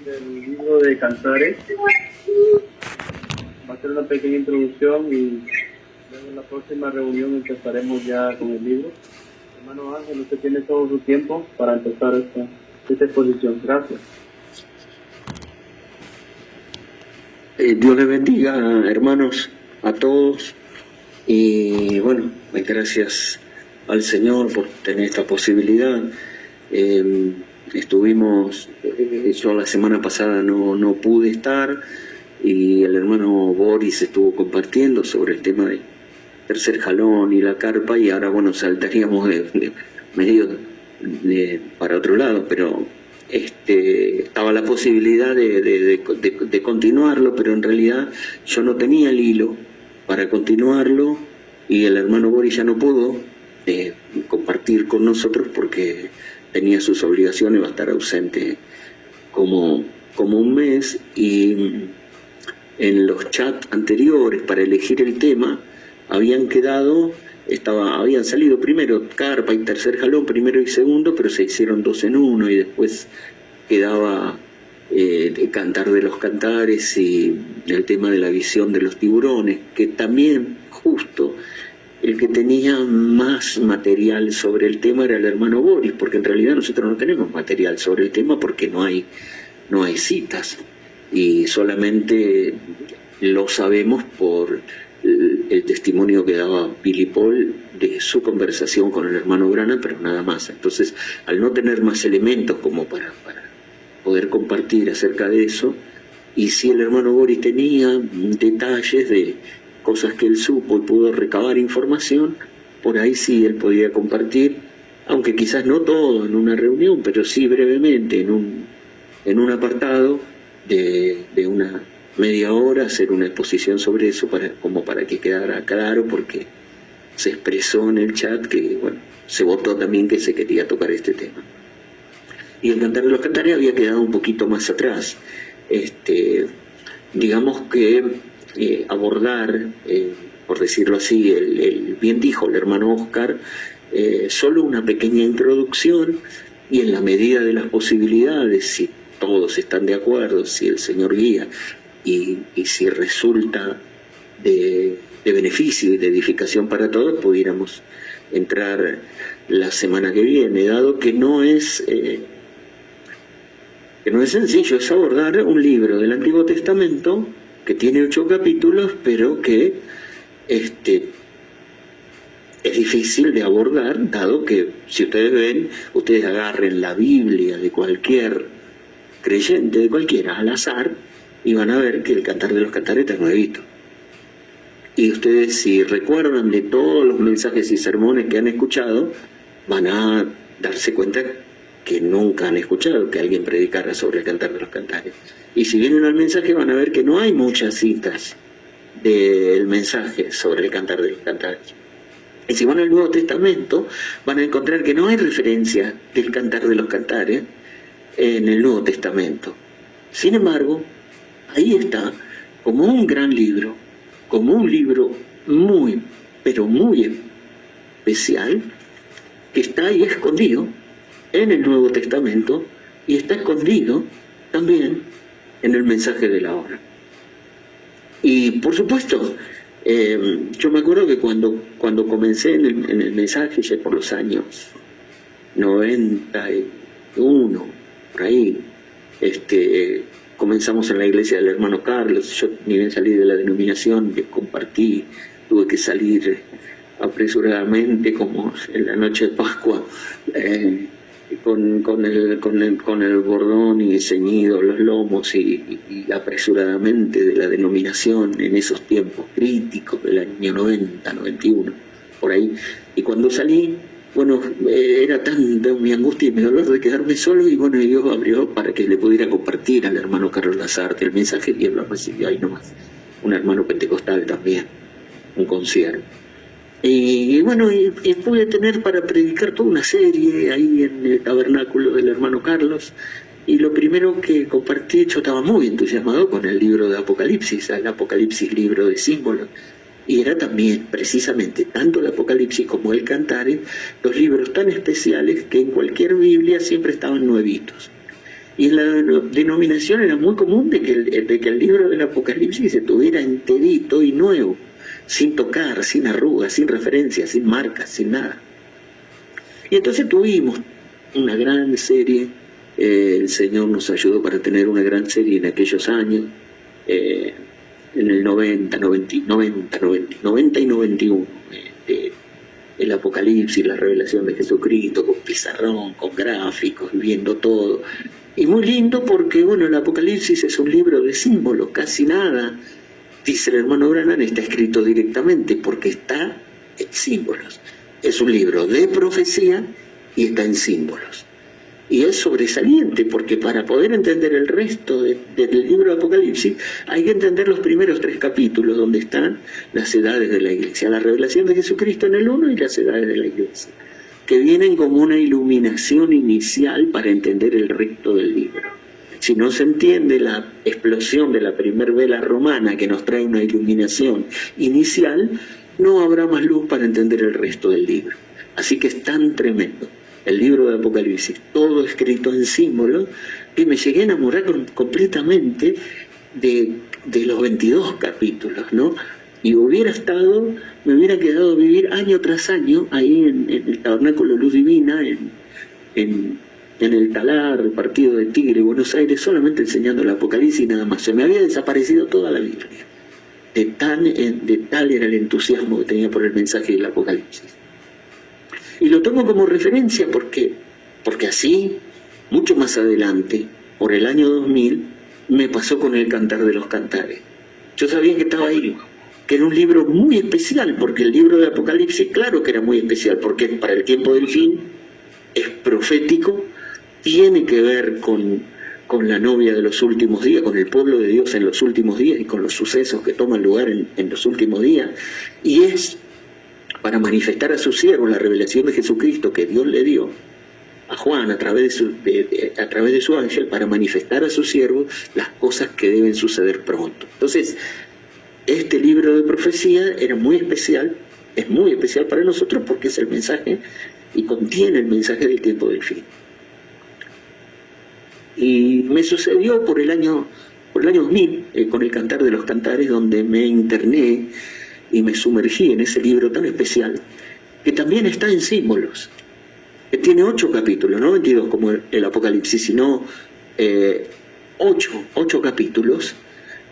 del libro de Cantares. Va a ser una pequeña introducción y luego en la próxima reunión empezaremos ya con el libro. Hermano Ángel, usted tiene todo su tiempo para empezar esta exposición. Gracias. Dios les bendiga, hermanos, a todos. Y bueno, gracias al Señor por tener esta posibilidad. Estuvimos, yo la semana pasada no pude estar, y el hermano Boris estuvo compartiendo sobre el tema del tercer jalón y la carpa, y ahora bueno, saltaríamos de medio para otro lado, pero estaba la posibilidad de continuarlo, pero en realidad yo no tenía el hilo para continuarlo, y el hermano Boris ya no pudo compartir con nosotros porque tenía sus obligaciones, va a estar ausente como un mes, y en los chats anteriores para elegir el tema habían salido primero carpa y tercer jalón, primero y segundo, pero se hicieron dos en uno, y después quedaba el cantar de los cantares y el tema de la visión de los tiburones, que también justo el que tenía más material sobre el tema era el hermano Boris, porque en realidad nosotros no tenemos material sobre el tema porque no hay citas, y solamente lo sabemos por el testimonio que daba Billy Paul de su conversación con el hermano Branham, pero nada más. Entonces, al no tener más elementos como para poder compartir acerca de eso, y si el hermano Boris tenía detalles de cosas que él supo y pudo recabar información, por ahí sí él podía compartir, aunque quizás no todo en una reunión, pero sí brevemente en un apartado de una media hora, hacer una exposición sobre eso como para que quedara claro, porque se expresó en el chat que bueno, se votó también que se quería tocar este tema. Y el cantar de los cantares había quedado un poquito más atrás. Digamos que abordar, por decirlo así, bien dijo el hermano Oscar, solo una pequeña introducción, y en la medida de las posibilidades, si todos están de acuerdo, si el Señor guía, y si resulta de beneficio y de edificación para todos, pudiéramos entrar la semana que viene, dado que no es sencillo, es abordar un libro del Antiguo Testamento que tiene 8 capítulos, pero que es difícil de abordar, dado que si ustedes agarren la Biblia de cualquier creyente, de cualquiera, al azar, y van a ver que el Cantar de los Cantares está nuevito. Y ustedes, si recuerdan de todos los mensajes y sermones que han escuchado, van a darse cuenta que nunca han escuchado que alguien predicara sobre el Cantar de los Cantares. Y si vienen al mensaje van a ver que no hay muchas citas del mensaje sobre el Cantar de los Cantares. Y si van al Nuevo Testamento van a encontrar que no hay referencia del Cantar de los Cantares en el Nuevo Testamento. Sin embargo, ahí está como un gran libro, como un libro muy, pero muy especial, que está ahí escondido en el Nuevo Testamento, y está escondido también en el mensaje de la hora. Y por supuesto, yo me acuerdo que cuando comencé en el mensaje, ya por los años 91, por ahí, comenzamos en la iglesia del hermano Carlos. Yo ni bien salí de la denominación, compartí, tuve que salir apresuradamente como en la noche de Pascua, con el bordón y ceñido los lomos, y apresuradamente de la denominación en esos tiempos críticos del año 90, 91, por ahí. Y cuando salí, bueno, era tan mi angustia y mi dolor de quedarme solo, y bueno, Dios abrió para que le pudiera compartir al hermano Carlos Lazarte el mensaje, y él lo recibió ahí nomás. Un hermano pentecostal también, un consiervo. Y bueno, y pude tener para predicar toda una serie ahí en el tabernáculo del hermano Carlos, y lo primero que compartí, yo estaba muy entusiasmado con el libro de Apocalipsis, el Apocalipsis, libro de símbolos, y era también precisamente tanto el Apocalipsis como el Cantares, los libros tan especiales que en cualquier Biblia siempre estaban nuevitos. Y en la denominación era muy común de que el libro del Apocalipsis se tuviera enterito y nuevo, sin tocar, sin arrugas, sin referencias, sin marcas, sin nada. Y entonces tuvimos una gran serie, el Señor nos ayudó para tener una gran serie en aquellos años, en el 90 y 91, el Apocalipsis, la revelación de Jesucristo, con pizarrón, con gráficos, viendo todo. Y muy lindo porque, bueno, el Apocalipsis es un libro de símbolos, casi nada, dice el hermano Branham, está escrito directamente porque está en símbolos. Es un libro de profecía y está en símbolos. Y es sobresaliente porque para poder entender el resto del libro de Apocalipsis hay que entender los primeros 3 capítulos donde están las edades de la iglesia, la revelación de Jesucristo en el 1 y las edades de la iglesia, que vienen como una iluminación inicial para entender el resto del libro. Si no se entiende la explosión de la primer vela romana que nos trae una iluminación inicial, no habrá más luz para entender el resto del libro. Así que es tan tremendo el libro de Apocalipsis, todo escrito en símbolos, que me llegué a enamorar completamente de los 22 capítulos, ¿no? Y me hubiera quedado a vivir año tras año ahí en el Tabernáculo Luz Divina, en el Talar, el partido de Tigre, Buenos Aires, solamente enseñando el Apocalipsis y nada más. Se me había desaparecido toda la Biblia. De tal era el entusiasmo que tenía por el mensaje del Apocalipsis. Y lo tomo como referencia porque así, mucho más adelante, por el año 2000, me pasó con el Cantar de los Cantares. Yo sabía que estaba ahí, que era un libro muy especial, porque el libro de Apocalipsis, claro que era muy especial, porque para el tiempo del fin, es profético, tiene que ver con la novia de los últimos días, con el pueblo de Dios en los últimos días y con los sucesos que toman lugar en los últimos días, y es para manifestar a su siervo la revelación de Jesucristo que Dios le dio a Juan a través de su ángel, para manifestar a su siervo las cosas que deben suceder pronto. Entonces, este libro de profecía era muy especial, es muy especial para nosotros porque es el mensaje y contiene el mensaje del tiempo del fin. Y me sucedió por el año 2000, con el Cantar de los Cantares, donde me interné y me sumergí en ese libro tan especial, que también está en símbolos, que tiene 8 capítulos, no 22 como el Apocalipsis, sino 8 capítulos,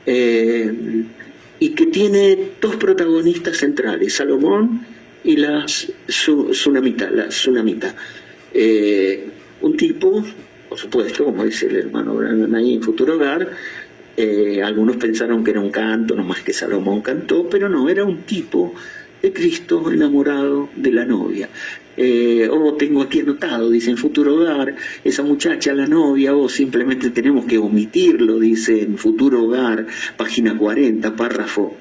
y que tiene 2 protagonistas centrales, Salomón y la Sunamita. Un tipo, por supuesto, como dice el hermano Branham ahí en Futuro Hogar, algunos pensaron que era un canto, nomás que Salomón cantó, pero no, era un tipo de Cristo enamorado de la novia. Tengo aquí anotado, dice en Futuro Hogar, esa muchacha, la novia, simplemente tenemos que omitirlo, dice en Futuro Hogar, página 40, párrafo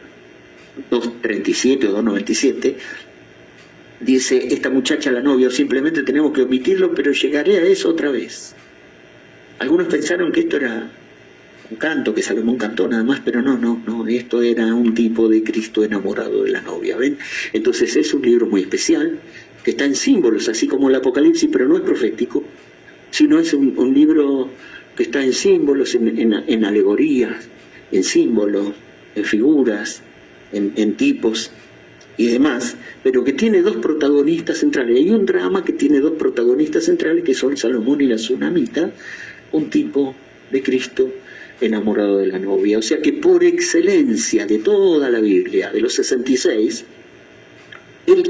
237 o 297, dice, esta muchacha, la novia, simplemente tenemos que omitirlo, pero llegaré a eso otra vez. Algunos pensaron que esto era un canto, que Salomón cantó nada más, pero no, esto era un tipo de Cristo enamorado de la novia, ¿ven? Entonces es un libro muy especial, que está en símbolos, así como el Apocalipsis, pero no es profético, sino es un libro que está en símbolos, en alegorías, en símbolos, en figuras, en tipos y demás, pero que tiene 2 protagonistas centrales. Hay un drama que tiene 2 protagonistas centrales, que son Salomón y la Sunamita, un tipo de Cristo enamorado de la novia. O sea que por excelencia de toda la Biblia, de los 66, el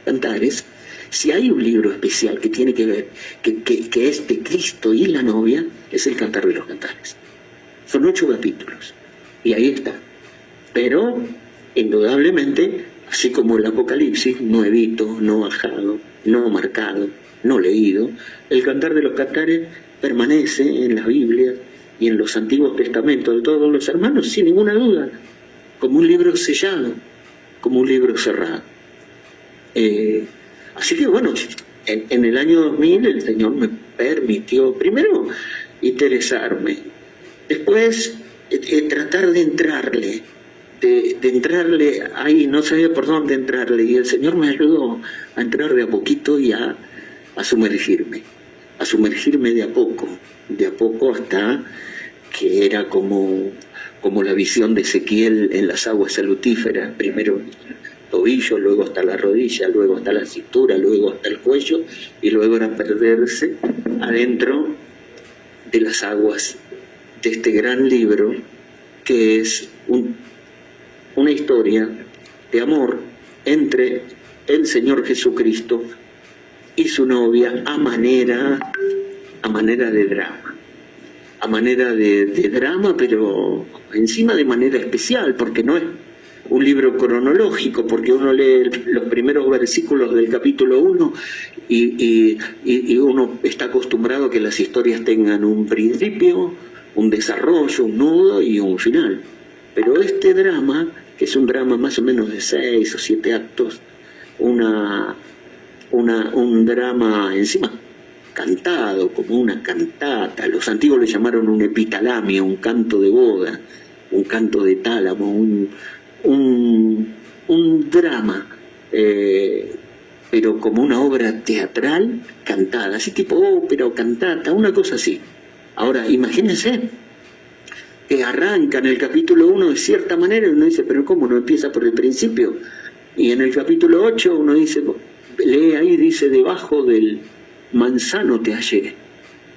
Cantares, si hay un libro especial que tiene que ver, que es de Cristo y la novia, es el Cantar de los Cantares. Son 8 capítulos, y ahí está. Pero, indudablemente, así como el Apocalipsis, nuevito, no bajado, no marcado, no leído, el Cantar de los Cantares permanece en la Biblia y en los antiguos testamentos de todos los hermanos, sin ninguna duda, como un libro sellado, como un libro cerrado. Así que bueno, en el año 2000 el Señor me permitió, primero, interesarme, después tratar de entrarle ahí, no sabía por dónde entrarle, y el Señor me ayudó a entrar de a poquito y a sumergirme de a poco de a poco hasta que era como la visión de Ezequiel en las aguas salutíferas, primero el tobillo, luego hasta la rodilla, luego hasta la cintura, luego hasta el cuello, y luego era perderse adentro de las aguas de este gran libro, que es una historia de amor entre el Señor Jesucristo y su novia a manera de drama. A manera de drama, pero encima de manera especial, porque no es un libro cronológico, porque uno lee los primeros versículos del capítulo 1 y uno está acostumbrado a que las historias tengan un principio, un desarrollo, un nudo y un final. Pero este drama, que es un drama más o menos de 6 o 7 actos, un drama encima cantado, como una cantata. Los antiguos le llamaron un epitalamio, un canto de boda, un canto de tálamo, un drama, pero como una obra teatral cantada, así tipo ópera o cantata, una cosa así. Ahora, imagínense que arranca en el capítulo 1 de cierta manera y uno dice, pero ¿cómo no empieza por el principio? Y en el capítulo 8 uno dice, lee ahí, dice, debajo del manzano te hallé.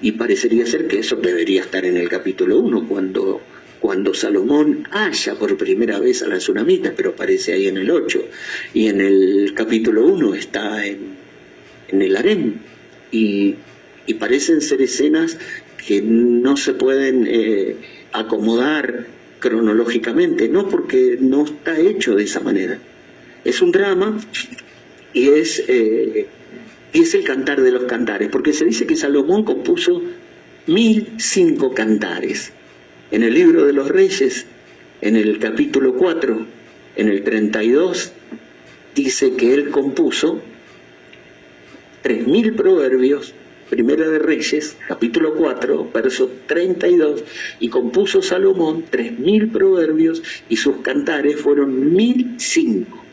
Y parecería ser que eso debería estar en el capítulo 1, cuando Salomón halla por primera vez a la tsunamita, pero aparece ahí en el 8. Y en el capítulo 1 está en el harén. Y parecen ser escenas que no se pueden acomodar cronológicamente, no, porque no está hecho de esa manera. Es un drama y es el cantar de los cantares, porque se dice que Salomón compuso 1005 cantares. En el libro de los Reyes, en el capítulo 4, en el 32, dice que él compuso 3000 proverbios, Primera de Reyes, capítulo 4, verso 32, y compuso Salomón 3000 proverbios y sus cantares fueron 1005.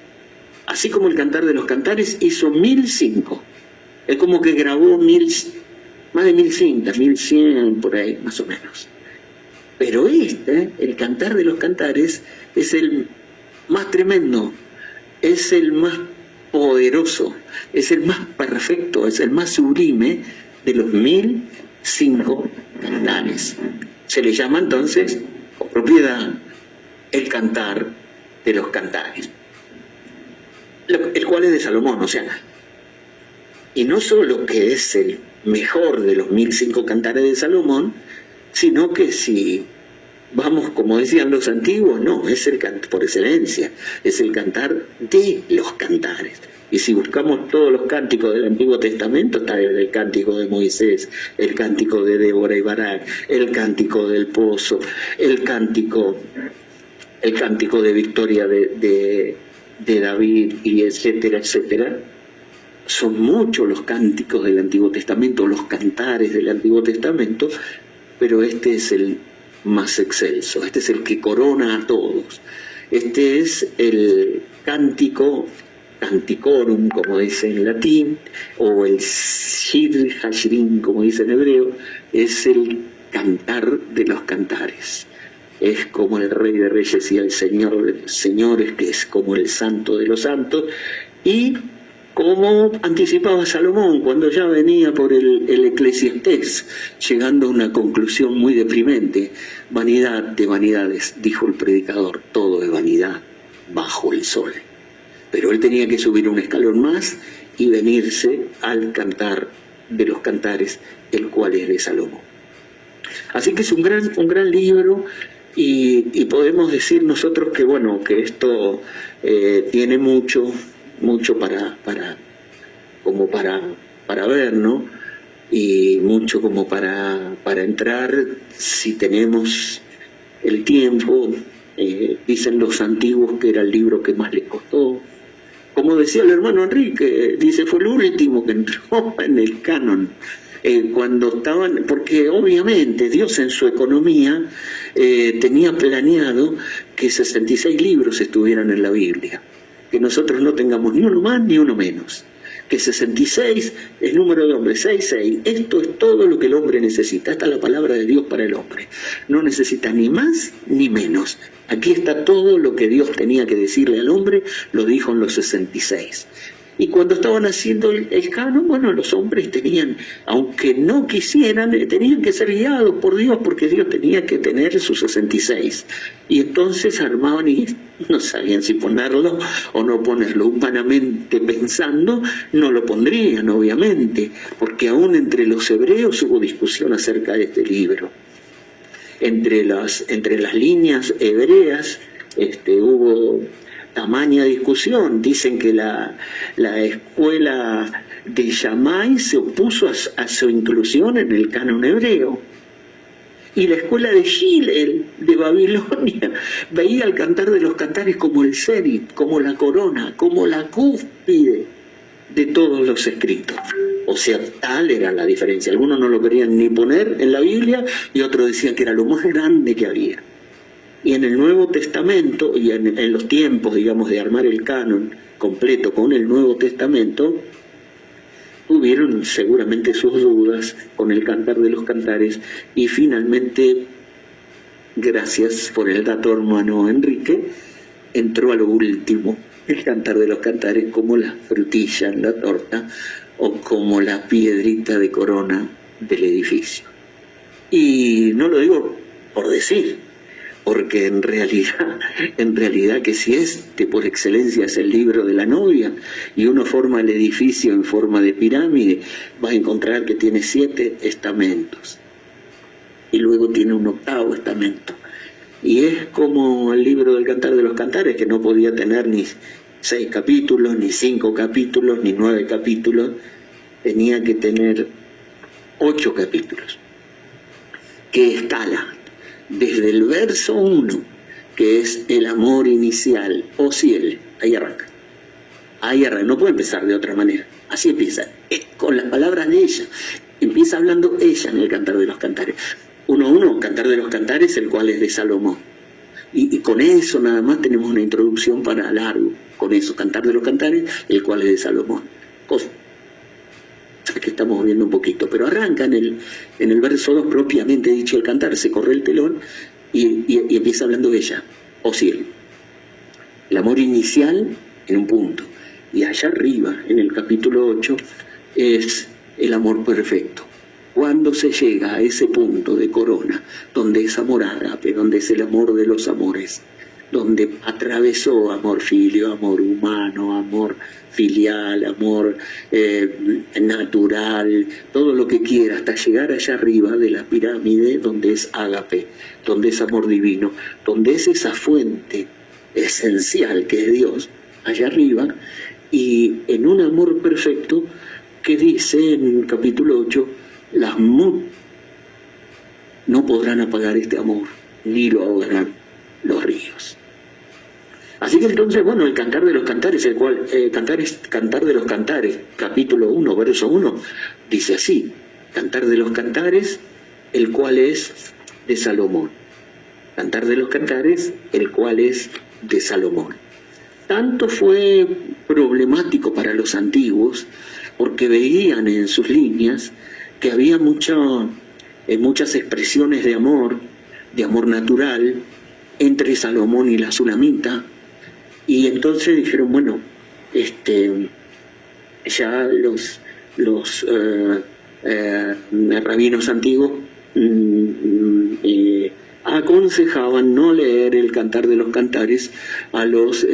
Así como el cantar de los cantares hizo 1005. Es como que grabó más de 1100 por ahí, más o menos. Pero el cantar de los cantares, es el más tremendo, es el más poderoso, es el más perfecto, es el más sublime de los 1005 cantares. Se le llama entonces, con propiedad, el cantar de los cantares, el cual es de Salomón, o sea, y no solo que es el mejor de los 1005 cantares de Salomón, sino que si vamos, como decían los antiguos, no, es el canto por excelencia, es el cantar de los cantares. Y si buscamos todos los cánticos del Antiguo Testamento, está el cántico de Moisés, el cántico de Débora y Barak, el cántico del pozo, el cántico de victoria de David, y etcétera, etcétera. Son muchos los cánticos del Antiguo Testamento, los cantares del Antiguo Testamento, pero este es el más excelso, este es el que corona a todos. Este es el canticorum, como dice en latín, o el shir hashrim, como dice en hebreo, es el cantar de los cantares. Es como el Rey de Reyes y el Señor de los Señores, que es como el Santo de los Santos, y como anticipaba Salomón cuando ya venía por el Eclesiastés, llegando a una conclusión muy deprimente: vanidad de vanidades, dijo el predicador, todo es vanidad bajo el sol. Pero él tenía que subir un escalón más y venirse al cantar de los cantares, el cual es de Salomón. Así que es un gran libro, y podemos decir nosotros que bueno, que esto tiene mucho para ver, ¿no? Y mucho como para entrar, si tenemos el tiempo. Dicen los antiguos que era el libro que más les costó. Como decía el hermano Enrique, dice, fue el último que entró en el canon. Cuando estaban, porque obviamente Dios en su economía tenía planeado que 66 libros estuvieran en la Biblia, que nosotros no tengamos ni uno más ni uno menos. que 66 es número de hombre, 66, esto es todo lo que el hombre necesita, esta es la palabra de Dios para el hombre, no necesita ni más ni menos, aquí está todo lo que Dios tenía que decirle al hombre, lo dijo en los 66. Y cuando estaban haciendo el canon, bueno, los hombres tenían, aunque no quisieran, tenían que ser guiados por Dios, porque Dios tenía que tener sus 66. Y entonces armaban y no sabían si ponerlo o no ponerlo. Humanamente pensando, no lo pondrían, obviamente, porque aún entre los hebreos hubo discusión acerca de este libro. Entre las líneas hebreas hubo tamaña discusión. Dicen que la escuela de Shammai se opuso a su inclusión en el canon hebreo. Y la escuela de Hillel, de Babilonia, veía el Cantar de los Cantares como el cenit, como la corona, como la cúspide de todos los escritos. O sea, tal era la diferencia. Algunos no lo querían ni poner en la Biblia y otros decían que era lo más grande que había. Y en el Nuevo Testamento, y en los tiempos, digamos, de armar el canon completo con el Nuevo Testamento, tuvieron seguramente sus dudas con el Cantar de los Cantares, y finalmente, gracias por el dato hermano Enrique, entró a lo último, el Cantar de los Cantares, como la frutilla en la torta, o como la piedrita de corona del edificio. Y no lo digo por decir, porque en realidad que si por excelencia es el libro de la novia, y uno forma el edificio en forma de pirámide, vas a encontrar que tiene 7 estamentos, y luego tiene un 8º estamento, y es como el libro del Cantar de los Cantares, que no podía tener ni 6 capítulos, ni 5 capítulos, ni 9 capítulos, tenía que tener 8 capítulos, que escala desde el verso 1, que es el amor inicial, o cielo, ahí arranca, no puede empezar de otra manera, así empieza, con las palabras de ella, empieza hablando ella en el Cantar de los Cantares, 1:1, Cantar de los Cantares, el cual es de Salomón, y con eso nada más tenemos una introducción para largo, con eso, Cantar de los Cantares, el cual es de Salomón, cosa que estamos viendo un poquito, pero arranca en el verso 2, propiamente dicho el cantar, se corre el telón y empieza hablando ella, o cielo. El amor inicial en un punto, y allá arriba, en el capítulo 8, es el amor perfecto. Cuando se llega a ese punto de corona, donde es amor ágape, donde es el amor de los amores, donde atravesó amor filio, amor humano, amor filial, amor natural, todo lo que quiera, hasta llegar allá arriba de la pirámide, donde es ágape, donde es amor divino, donde es esa fuente esencial que es Dios, allá arriba, y en un amor perfecto que dice en el capítulo 8, las no podrán apagar este amor, ni lo ahogarán los ríos. Así que entonces, bueno, el Cantar de los Cantares, el cual, Cantar de los Cantares, capítulo 1, verso 1, dice así, Cantar de los Cantares, el cual es de Salomón. Cantar de los Cantares, el cual es de Salomón. Tanto fue problemático para los antiguos, porque veían en sus líneas que había muchas expresiones de amor natural, entre Salomón y la Sulamita, y entonces dijeron, bueno, ya los rabinos antiguos aconsejaban no leer el Cantar de los Cantares a los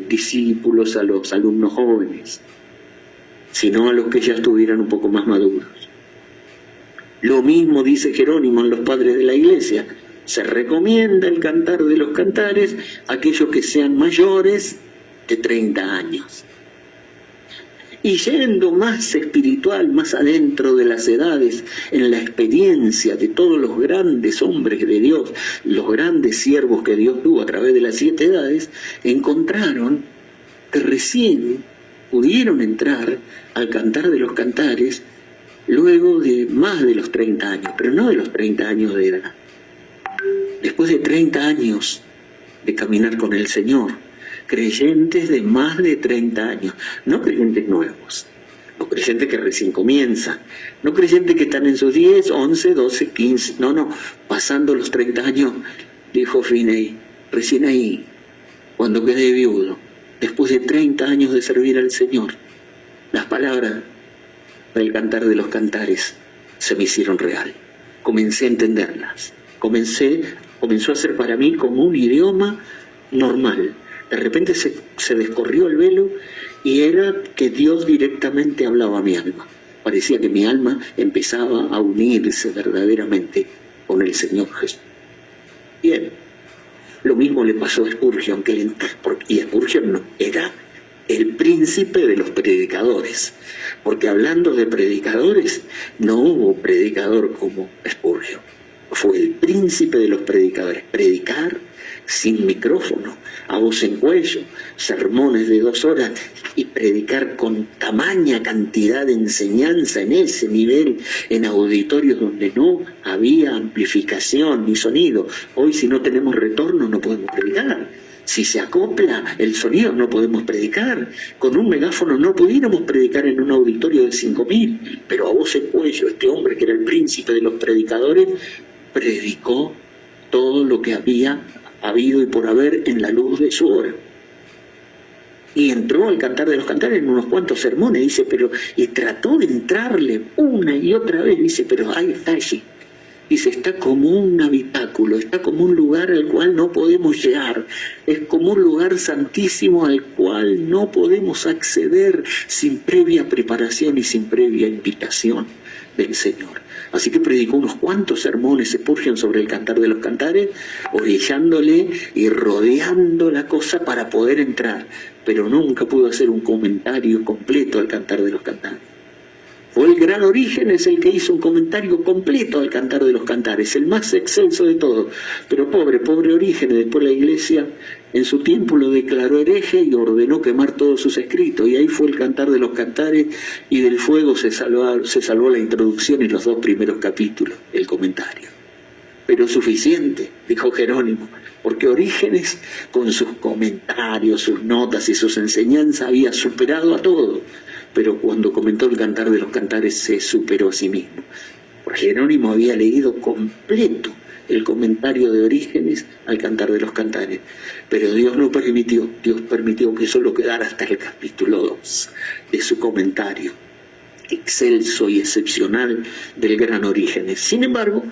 discípulos, a los alumnos jóvenes, sino a los que ya estuvieran un poco más maduros. Lo mismo dice Jerónimo en los Padres de la Iglesia. Se recomienda el Cantar de los Cantares a aquellos que sean mayores de 30 años. Y yendo más espiritual, más adentro de las edades, en la experiencia de todos los grandes hombres de Dios, los grandes siervos que Dios tuvo a través de las 7 edades, encontraron que recién pudieron entrar al Cantar de los Cantares luego de más de los 30 años, pero no de los 30 años de edad. Después de 30 años de caminar con el Señor, creyentes de más de 30 años, no creyentes nuevos, no creyentes que recién comienzan, no creyentes que están en sus 10, 11, 12, 15, no, pasando los 30 años, dijo Finney, recién ahí, cuando quedé viudo, después de 30 años de servir al Señor, las palabras del Cantar de los Cantares se me hicieron real. Comencé a entenderlas. Comenzó a ser para mí como un idioma normal. De repente se descorrió el velo y era que Dios directamente hablaba a mi alma. Parecía que mi alma empezaba a unirse verdaderamente con el Señor Jesús. Bien, lo mismo le pasó a Spurgeon, y Spurgeon no, era el príncipe de los predicadores, porque hablando de predicadores, no hubo predicador como Spurgeon, fue el príncipe de los predicadores. Predicar sin micrófono, a voz en cuello, sermones de 2 horas, y predicar con tamaña cantidad de enseñanza en ese nivel, en auditorios donde no había amplificación ni sonido. Hoy, si no tenemos retorno, no podemos predicar. Si se acopla el sonido, no podemos predicar. Con un megáfono no pudiéramos predicar en un auditorio de 5.000, pero a voz en cuello, este hombre que era el príncipe de los predicadores, predicó todo lo que había habido y por haber en la luz de su hora. Y entró al Cantar de los Cantares en unos cuantos sermones, dice, y trató de entrarle una y otra vez, dice, pero ahí está allí. Dice, está como un habitáculo, está como un lugar al cual no podemos llegar, es como un lugar santísimo al cual no podemos acceder sin previa preparación y sin previa invitación del Señor. Así que predicó unos cuantos sermones Spurgeon sobre el Cantar de los Cantares, orillándole y rodeando la cosa para poder entrar, pero nunca pudo hacer un comentario completo al Cantar de los Cantares. Fue el gran Orígenes el que hizo un comentario completo al Cantar de los Cantares, el más excelso de todos. Pero pobre Orígenes, después la Iglesia en su tiempo lo declaró hereje y ordenó quemar todos sus escritos. Y ahí fue el Cantar de los Cantares, y del fuego se salvó la introducción y los 2 primeros capítulos, el comentario. Pero suficiente, dijo Jerónimo, porque Orígenes, con sus comentarios, sus notas y sus enseñanzas, había superado a todo. Pero cuando comentó el Cantar de los Cantares se superó a sí mismo. Porque Jerónimo había leído completo el comentario de Orígenes al Cantar de los Cantares, pero Dios no permitió, Dios permitió que solo quedara hasta el capítulo 2 de su comentario excelso y excepcional del gran Orígenes. Sin embargo,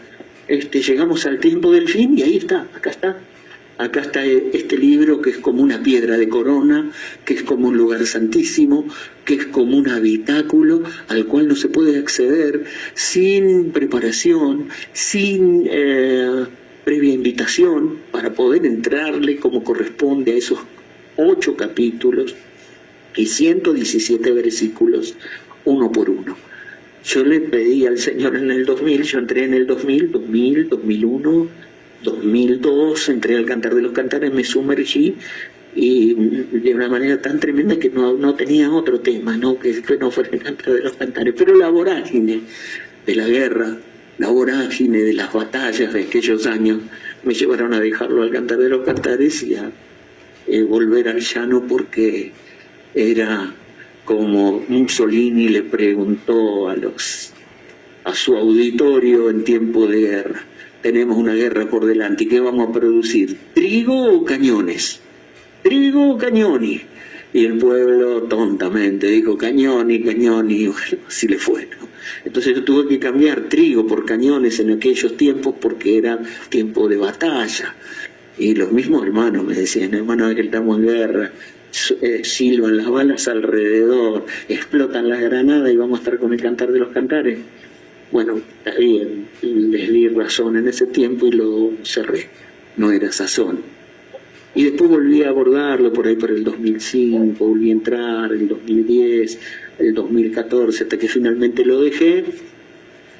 llegamos al tiempo del fin y ahí está, acá está este libro, que es como una piedra de corona, que es como un lugar santísimo, que es como un habitáculo al cual no se puede acceder sin preparación, sin previa invitación, para poder entrarle como corresponde a esos 8 capítulos y 117 versículos, uno por uno. Yo le pedí al Señor en el 2000, yo entré en el 2000, 2001, 2002, entré al Cantar de los Cantares, me sumergí, y de una manera tan tremenda que no tenía otro tema, que no fuera el Cantar de los Cantares. Pero la vorágine de la guerra, la vorágine de las batallas de aquellos años, me llevaron a dejarlo al Cantar de los Cantares y a volver al llano, porque era como Mussolini le preguntó a su auditorio en tiempo de guerra: tenemos una guerra por delante, ¿y qué vamos a producir? ¿Trigo o cañones? ¿Trigo o cañones? Y el pueblo tontamente dijo cañones, y bueno, así le fue, ¿no? Entonces yo tuve que cambiar trigo por cañones en aquellos tiempos, porque era tiempo de batalla. Y los mismos hermanos me decían: hermano, que estamos en guerra, silban las balas alrededor, explotan las granadas y vamos a estar con el Cantar de los Cantares. Bueno, está bien, les di razón en ese tiempo y lo cerré, no era sazón. Y después volví a abordarlo por ahí por el 2005, volví a entrar, el 2010, el 2014, hasta que finalmente lo dejé.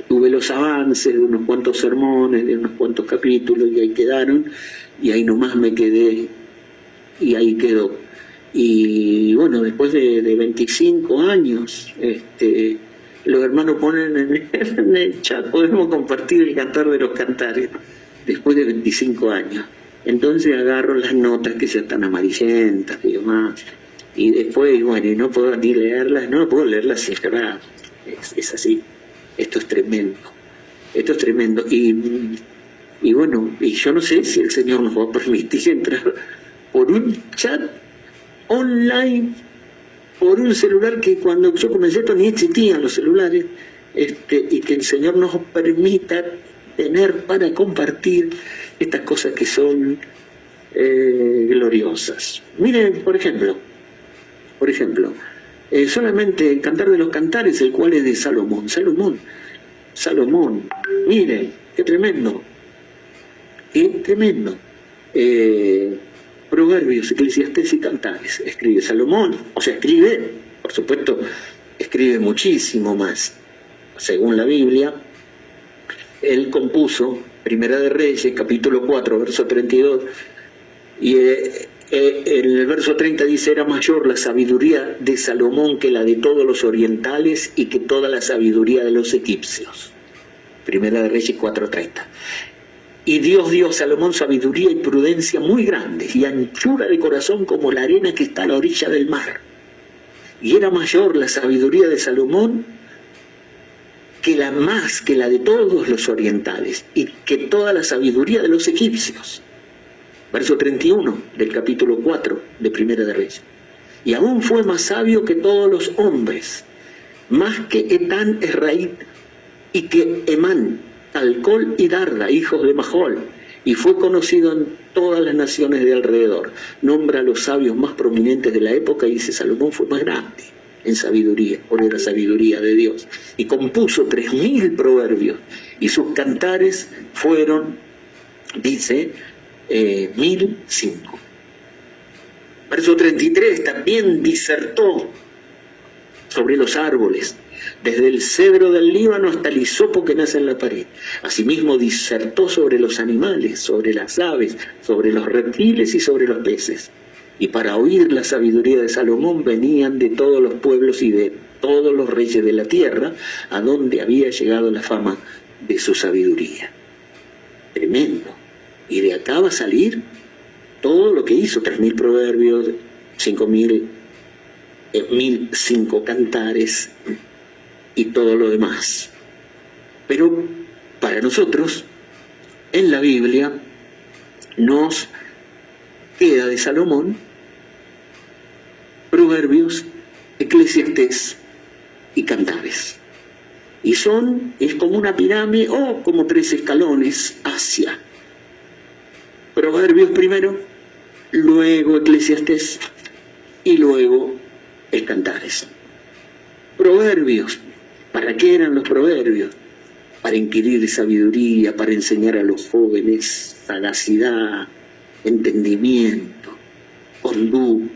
Tuve los avances de unos cuantos sermones, de unos cuantos capítulos, y ahí quedaron, y ahí nomás me quedé, y ahí quedó. Y bueno, después de 25 años, los hermanos ponen en el chat: podemos compartir el Cantar de los Cantares, después de 25 años. Entonces agarro las notas que ya están amarillentas y demás, y después, bueno, y no puedo ni leerlas, no puedo leerlas sin llorar. Es así. Esto es tremendo. Esto es tremendo. Y bueno, y yo no sé si el Señor nos va a permitir entrar por un chat online, por un celular que cuando yo comencé esto ni existían los celulares, y que el Señor nos permita tener para compartir estas cosas que son gloriosas. Miren, por ejemplo, solamente el Cantar de los Cantares, el cual es de Salomón. Salomón, miren, qué tremendo. Proverbios, Eclesiastés y Cantares, escribe Salomón, o sea, escribe, por supuesto, escribe muchísimo más. Según la Biblia, él compuso Primera de Reyes, capítulo 4, verso 32, y en el verso 30 dice: era mayor la sabiduría de Salomón que la de todos los orientales y que toda la sabiduría de los egipcios. Primera de Reyes 4:30. Y Dios dio a Salomón sabiduría y prudencia muy grandes y anchura de corazón como la arena que está a la orilla del mar. Y era mayor la sabiduría de Salomón que la de todos los orientales y que toda la sabiduría de los egipcios. Verso 31 del capítulo 4 de Primera de Reyes. Y aún fue más sabio que todos los hombres, más que Etán Esraín y que Emán, Calcol y Darda, hijos de Mahol, y fue conocido en todas las naciones de alrededor. Nombra a los sabios más prominentes de la época y dice: Salomón fue más grande en sabiduría, por la sabiduría de Dios. Y compuso 3000 proverbios, y sus cantares fueron, dice, 1005. Verso 33, también disertó sobre los árboles, desde el cedro del Líbano hasta el hisopo que nace en la pared. Asimismo disertó sobre los animales, sobre las aves, sobre los reptiles y sobre los peces. Y para oír la sabiduría de Salomón venían de todos los pueblos y de todos los reyes de la tierra, a donde había llegado la fama de su sabiduría. Tremendo. Y de acá va a salir todo lo que hizo: 3000 proverbios, 1005 cantares y todo lo demás. Pero para nosotros, en la Biblia, nos queda de Salomón Proverbios, Eclesiastés y Cantares. Y es como una pirámide o como 3 escalones hacia Proverbios primero, luego Eclesiastés y luego el Cantares. Proverbios. ¿Para qué eran los proverbios? Para inquirir sabiduría, para enseñar a los jóvenes sagacidad, entendimiento, conducta,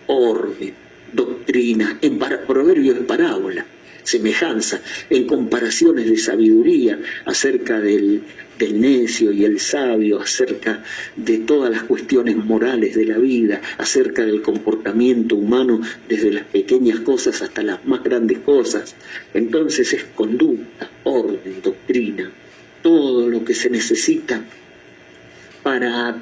orden, doctrina. En proverbios es parábola, semejanza, en comparaciones de sabiduría acerca del necio y el sabio, acerca de todas las cuestiones morales de la vida, acerca del comportamiento humano desde las pequeñas cosas hasta las más grandes cosas. Entonces es conducta, orden, doctrina, todo lo que se necesita para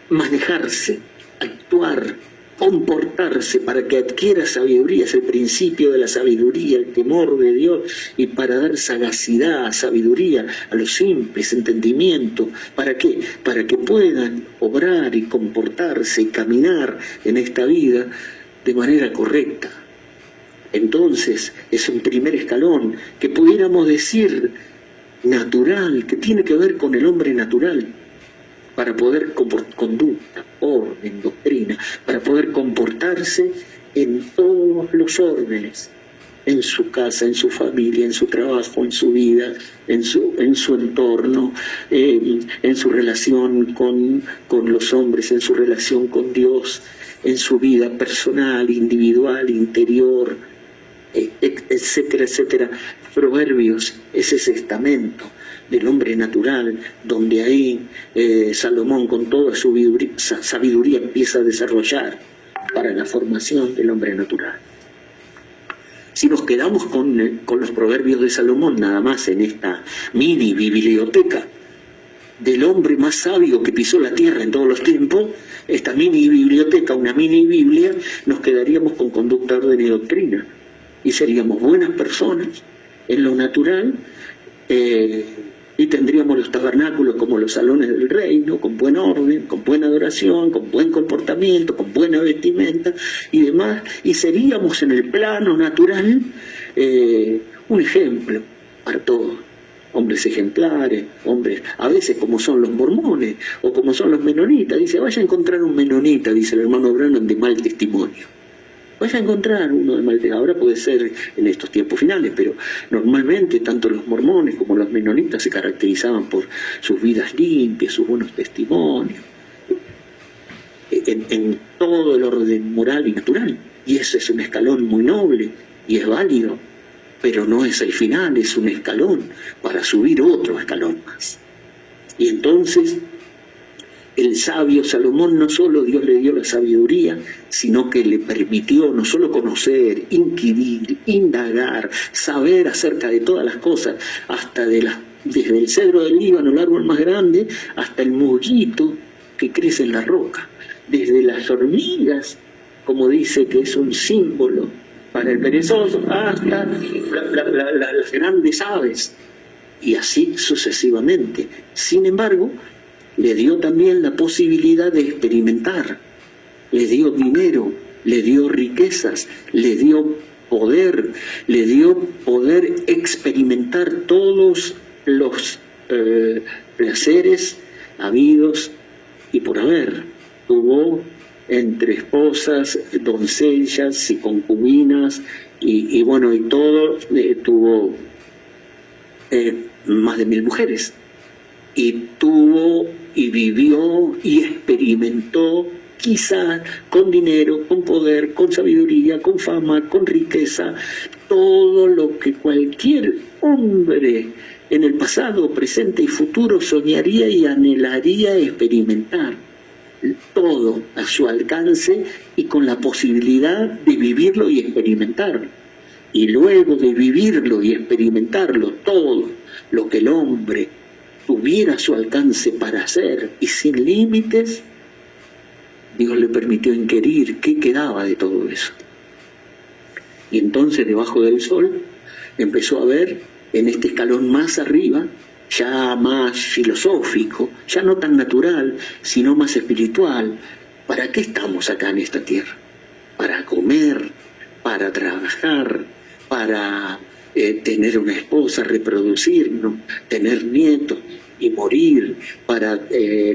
manejarse, actuar, comportarse, para que adquiera sabiduría. Es el principio de la sabiduría, el temor de Dios, y para dar sagacidad, sabiduría a los simples, entendimiento. ¿Para qué? Para que puedan obrar y comportarse y caminar en esta vida de manera correcta. Entonces es un primer escalón que pudiéramos decir natural, que tiene que ver con el hombre natural, para poder conducta, orden, doctrina, para poder comportarse en todos los órdenes, en su casa, en su familia, en su trabajo, en su vida, en su entorno, en su relación con los hombres, en su relación con Dios, en su vida personal, individual, interior, etcétera, etcétera. Proverbios es ese estamento del hombre natural, donde ahí Salomón con toda su sabiduría empieza a desarrollar para la formación del hombre natural. Si nos quedamos con los proverbios de Salomón nada más en esta mini biblioteca, del hombre más sabio que pisó la tierra en todos los tiempos, esta mini biblioteca, una mini Biblia, nos quedaríamos con conducta, orden y doctrina. Y seríamos buenas personas en lo natural, y tendríamos los tabernáculos como los salones del reino, con buen orden, con buena adoración, con buen comportamiento, con buena vestimenta y demás, y seríamos en el plano natural un ejemplo para todos. Hombres ejemplares, hombres, a veces como son los mormones o como son los menonitas. Dice, vaya a encontrar un menonita, dice el hermano Branham, de mal testimonio. Vaya a encontrar uno de mal testimonio. Ahora puede ser en estos tiempos finales, pero normalmente tanto los mormones como los menonitas se caracterizaban por sus vidas limpias, sus buenos testimonios, en todo el orden moral y natural. Y ese es un escalón muy noble y es válido. Pero no es el final, es un escalón para subir otro escalón más. Y entonces el sabio Salomón no solo Dios le dio la sabiduría, sino que le permitió no solo conocer, inquirir, indagar, saber acerca de todas las cosas, hasta desde el cedro del Líbano, el árbol más grande, hasta el muguito que crece en la roca, desde las hormigas, como dice que es un símbolo para el perezoso, hasta las grandes aves, y así sucesivamente. Sin embargo, le dio también la posibilidad de experimentar, le dio dinero, le dio riquezas, le dio poder experimentar todos los placeres habidos y por haber. Tuvo entre esposas, doncellas y concubinas, y bueno, y todo, tuvo más de 1000 mujeres, y tuvo y vivió y experimentó, quizá con dinero, con poder, con sabiduría, con fama, con riqueza, todo lo que cualquier hombre en el pasado, presente y futuro soñaría y anhelaría experimentar. Todo a su alcance y con la posibilidad de vivirlo y experimentarlo. Y luego de vivirlo y experimentarlo, todo lo que el hombre tuviera a su alcance para hacer y sin límites, Dios le permitió inquirir qué quedaba de todo eso. Y entonces debajo del sol empezó a ver en este escalón más arriba, ya más filosófico, ya no tan natural, sino más espiritual. ¿Para qué estamos acá en esta tierra? Para comer, para trabajar, para tener una esposa, reproducirnos, tener nietos y morir, para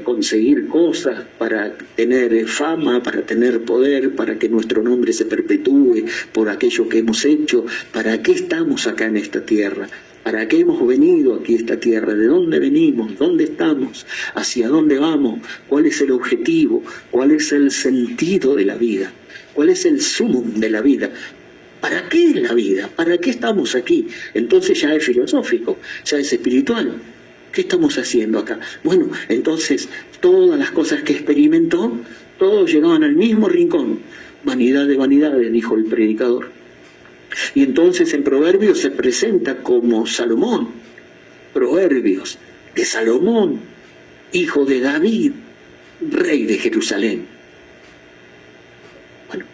conseguir cosas, para tener fama, para tener poder, para que nuestro nombre se perpetúe por aquello que hemos hecho. ¿Para qué estamos acá en esta tierra? ¿Para qué hemos venido aquí a esta tierra? ¿De dónde venimos? ¿Dónde estamos? ¿Hacia dónde vamos? ¿Cuál es el objetivo? ¿Cuál es el sentido de la vida? ¿Cuál es el sumum de la vida? ¿Para qué es la vida? ¿Para qué estamos aquí? Entonces ya es filosófico, ya es espiritual. ¿Qué estamos haciendo acá? Bueno, entonces todas las cosas que experimentó, todos llegaban al mismo rincón. Vanidad de vanidades, dijo el predicador. Y entonces en Proverbios se presenta como Salomón. Proverbios de Salomón, hijo de David, rey de Jerusalén. Bueno,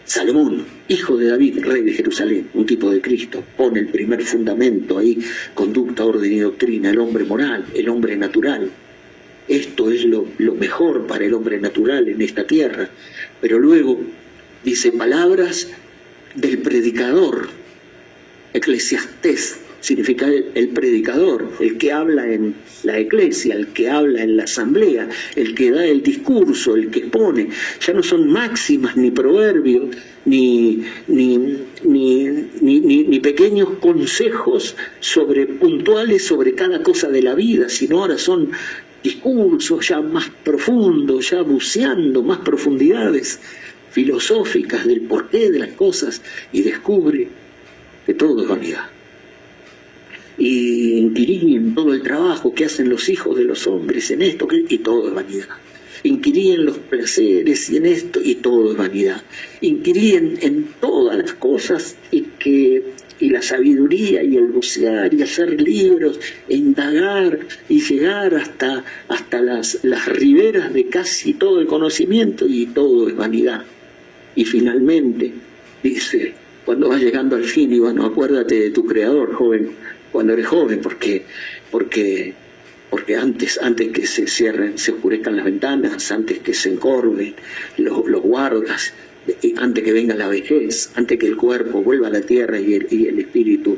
Salomón, hijo de David, rey de Jerusalén, un tipo de Cristo, pone el primer fundamento ahí, conducta, orden y doctrina, el hombre moral, el hombre natural. Esto es lo mejor para el hombre natural en esta tierra. Pero luego dice palabras del predicador. Eclesiastés significa el predicador, el que habla en la iglesia, el que habla en la asamblea, el que da el discurso, el que expone. Ya no son máximas ni proverbios ni pequeños consejos puntuales sobre cada cosa de la vida, sino ahora son discursos ya más profundos, ya buceando más profundidades filosóficas del porqué de las cosas, y descubre que todo es vanidad. Y inquirí en todo el trabajo que hacen los hijos de los hombres en esto, y todo es vanidad. Inquirí en los placeres y en esto, y todo es vanidad. Inquirí en todas las cosas y que y la sabiduría y el bucear y hacer libros, e indagar y llegar hasta las riberas de casi todo el conocimiento, y todo es vanidad. Y finalmente dice, cuando vas llegando al fin, y bueno, acuérdate de tu creador, joven, cuando eres joven, porque antes que se cierren, se oscurezcan las ventanas, antes que se encorven los guardas, antes que venga la vejez, antes que el cuerpo vuelva a la tierra y el espíritu,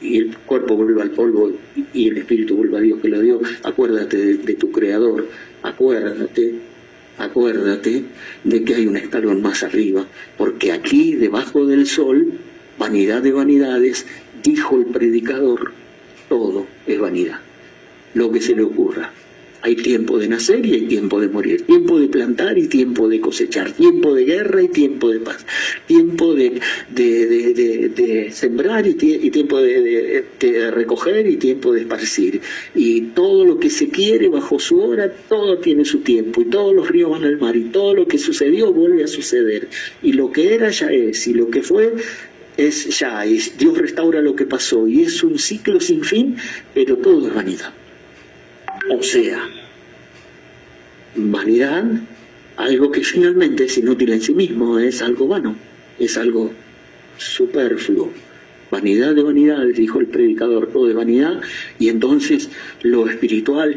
y el cuerpo vuelva al polvo y el espíritu vuelva a Dios que lo dio, acuérdate de tu creador, acuérdate de que hay un escalón más arriba, porque aquí debajo del sol, vanidad de vanidades, dijo el predicador, todo es vanidad, lo que se le ocurra. Hay tiempo de nacer y hay tiempo de morir, tiempo de plantar y tiempo de cosechar, tiempo de guerra y tiempo de paz, tiempo de sembrar y tiempo de recoger y tiempo de esparcir. Y todo lo que se quiere bajo su hora, todo tiene su tiempo, y todos los ríos van al mar, y todo lo que sucedió vuelve a suceder. Y lo que era ya es, y lo que fue es ya, y Dios restaura lo que pasó, y es un ciclo sin fin, pero todo es vanidad. O sea, vanidad, algo que finalmente es inútil en sí mismo, es algo vano, es algo superfluo. Vanidad de vanidades, dijo el predicador, todo es vanidad. Y entonces lo espiritual,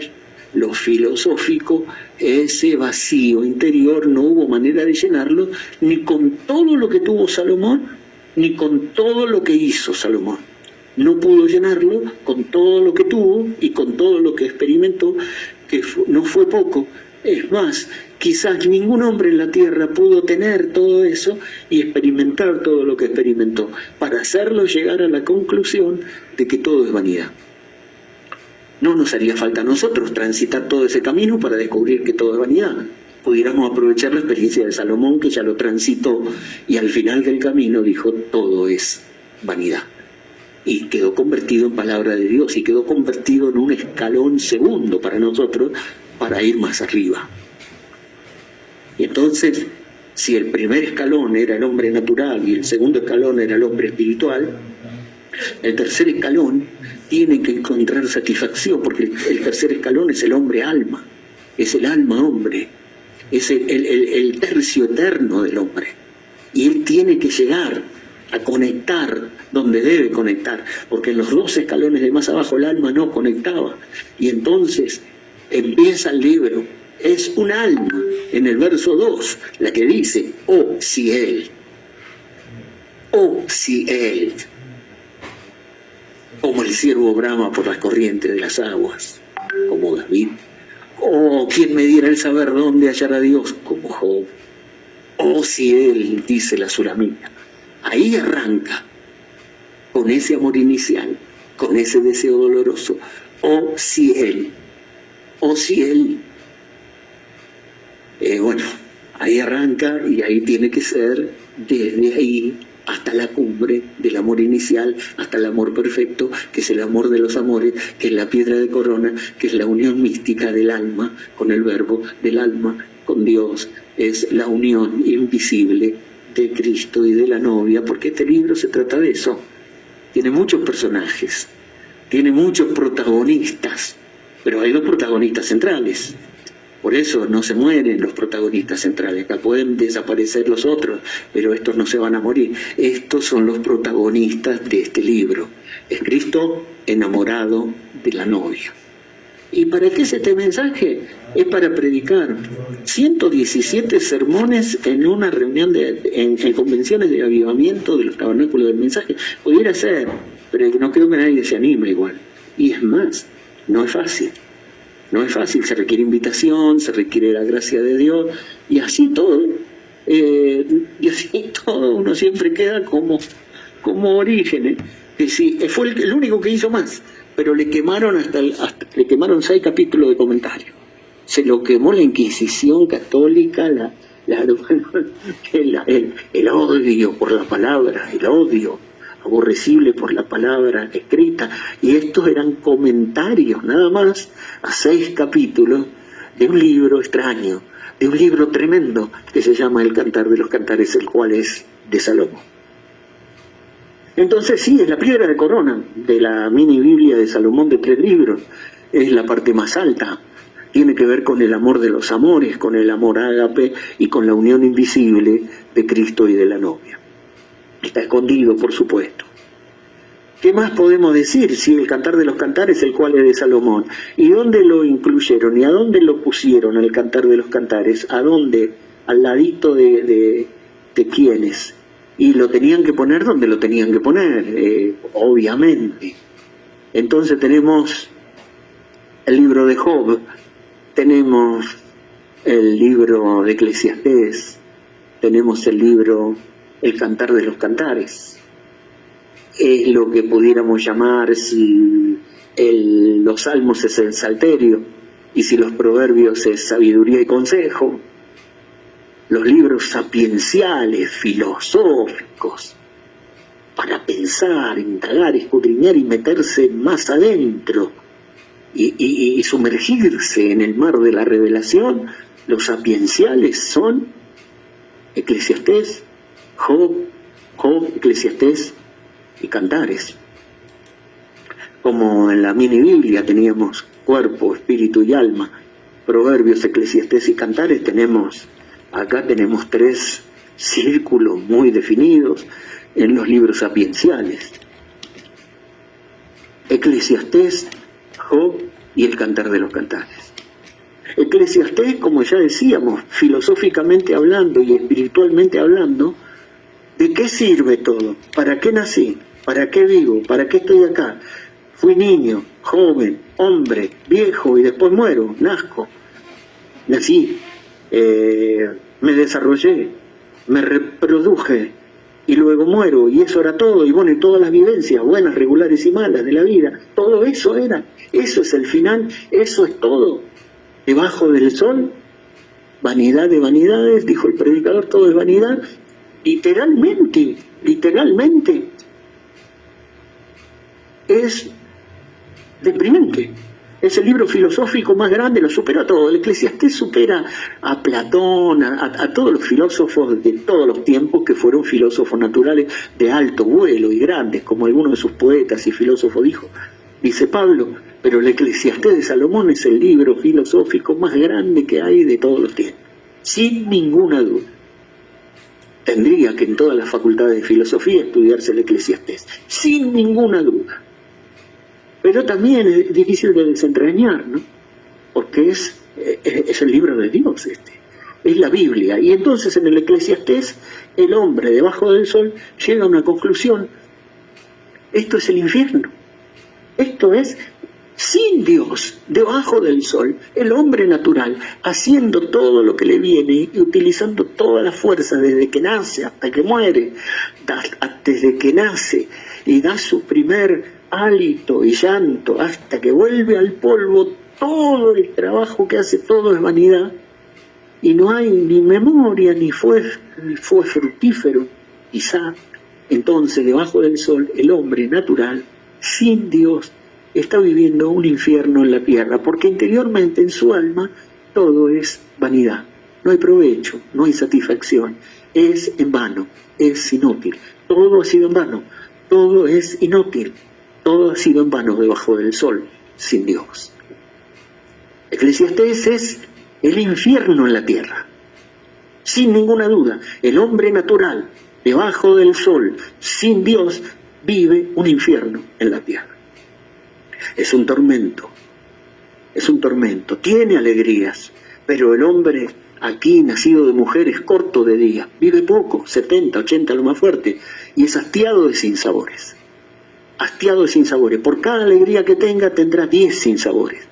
lo filosófico, ese vacío interior no hubo manera de llenarlo, ni con todo lo que tuvo Salomón, ni con todo lo que hizo Salomón. No pudo llenarlo con todo lo que tuvo y con todo lo que experimentó, que no fue poco. Es más, quizás ningún hombre en la tierra pudo tener todo eso y experimentar todo lo que experimentó, para hacerlo llegar a la conclusión de que todo es vanidad. No nos haría falta a nosotros transitar todo ese camino para descubrir que todo es vanidad. Pudiéramos aprovechar la experiencia de Salomón, que ya lo transitó, y al final del camino dijo, todo es vanidad. Y quedó convertido en palabra de Dios, y quedó convertido en un escalón segundo para nosotros, para ir más arriba. Y entonces, si el primer escalón era el hombre natural y el segundo escalón era el hombre espiritual, el tercer escalón tiene que encontrar satisfacción, porque el tercer escalón es el hombre alma, es el alma hombre, es el tercio eterno del hombre, y él tiene que llegar a conectar donde debe conectar, porque en los dos escalones de más abajo el alma no conectaba. Y entonces empieza el libro, es un alma, en el verso 2, la que dice, oh si él, como el ciervo brama por las corrientes de las aguas, como David, oh, quien me diera el saber dónde hallar a Dios, como Job, oh si él, dice la Sulamita. Ahí arranca, con ese amor inicial, con ese deseo doloroso, oh si él, bueno, ahí arranca, y ahí tiene que ser desde ahí hasta la cumbre del amor inicial, hasta el amor perfecto, que es el amor de los amores, que es la piedra de corona, que es la unión mística del alma con el verbo, del alma con Dios, es la unión invisible de Cristo y de la novia, porque este libro se trata de eso. Tiene muchos personajes, tiene muchos protagonistas, pero hay dos protagonistas centrales. Por eso no se mueren los protagonistas centrales. Acá pueden desaparecer los otros, pero estos no se van a morir. Estos son los protagonistas de este libro. Es Cristo enamorado de la novia. ¿Y para qué es este mensaje? Es para predicar 117 sermones en una reunión en convenciones de avivamiento de los tabernáculos del mensaje. Pudiera ser, pero no creo que nadie se anime igual. Y es más, no es fácil. No es fácil, se requiere invitación, se requiere la gracia de Dios, y así todo, uno siempre queda como Orígenes, que sí, fue el único que hizo más, pero le quemaron le quemaron 6 capítulos de comentarios. Se lo quemó la Inquisición católica, el odio por la palabra, el odio aborrecible por la palabra escrita, y estos eran comentarios nada más a 6 capítulos de un libro extraño, de un libro tremendo que se llama El Cantar de los Cantares, el cual es de Salomón. Entonces sí, es la piedra de corona de la mini Biblia de Salomón de 3 libros, es la parte más alta, tiene que ver con el amor de los amores, con el amor ágape y con la unión invisible de Cristo y de la novia. Está escondido, por supuesto. ¿Qué más podemos decir si el Cantar de los Cantares, el cual es de Salomón? ¿Y dónde lo incluyeron? ¿Y a dónde lo pusieron el Cantar de los Cantares? ¿A dónde? Al ladito de quiénes. Y lo tenían que poner donde lo tenían que poner, obviamente. Entonces tenemos el libro de Job, tenemos el libro de Eclesiastés, tenemos el libro El Cantar de los Cantares. Es lo que pudiéramos llamar, si los salmos es el salterio y si los proverbios es sabiduría y consejo, los libros sapienciales, filosóficos, para pensar, indagar, escudriñar y meterse más adentro y sumergirse en el mar de la revelación. Los sapienciales son Eclesiastés, Job, Eclesiastés y Cantares. Como en la mini Biblia teníamos cuerpo, espíritu y alma, Proverbios, Eclesiastés y Cantares, acá tenemos 3 círculos muy definidos en los libros sapienciales: Eclesiastés, Job y el Cantar de los Cantares. Eclesiastés, como ya decíamos, filosóficamente hablando y espiritualmente hablando, ¿de qué sirve todo? ¿Para qué nací? ¿Para qué vivo? ¿Para qué estoy acá? Fui niño, joven, hombre, viejo y después muero, nazco. Nací, me desarrollé, me reproduje y luego muero, y eso era todo. Y bueno, y todas las vivencias, buenas, regulares y malas de la vida, todo eso era, eso es el final, eso es todo. Debajo del sol, vanidad de vanidades, dijo el predicador, todo es vanidad. Literalmente, es deprimente. Es el libro filosófico más grande, lo supera todo. El Eclesiastés supera a Platón, a todos los filósofos de todos los tiempos, que fueron filósofos naturales de alto vuelo y grandes, como alguno de sus poetas y filósofos dijo. Dice Pablo, pero el Eclesiastés de Salomón es el libro filosófico más grande que hay de todos los tiempos, sin ninguna duda. Tendría que en todas las facultades de filosofía estudiarse el Eclesiastés, sin ninguna duda. Pero también es difícil de desentrañar, ¿no? Porque es el libro de Dios, es la Biblia. Y entonces en el Eclesiastés, el hombre debajo del sol llega a una conclusión: esto es el infierno. Esto es sin Dios, debajo del sol, el hombre natural, haciendo todo lo que le viene y utilizando toda la fuerza desde que nace hasta que muere, desde que nace y da su primer hálito y llanto hasta que vuelve al polvo. Todo el trabajo que hace, todo es vanidad, y no hay ni memoria ni fue fructífero, quizá. Entonces, debajo del sol, el hombre natural, sin Dios, está viviendo un infierno en la tierra, porque interiormente en su alma todo es vanidad. No hay provecho, no hay satisfacción, es en vano, es inútil. Todo ha sido en vano, todo es inútil, todo ha sido en vano debajo del sol, sin Dios. Eclesiastés es el infierno en la tierra, sin ninguna duda. El hombre natural, debajo del sol, sin Dios, vive un infierno en la tierra. Es un tormento, tiene alegrías, pero el hombre aquí, nacido de mujer, es corto de días, vive poco, 70, 80 lo más fuerte, y es hastiado de sinsabores. Por cada alegría que tenga, tendrá 10 sinsabores.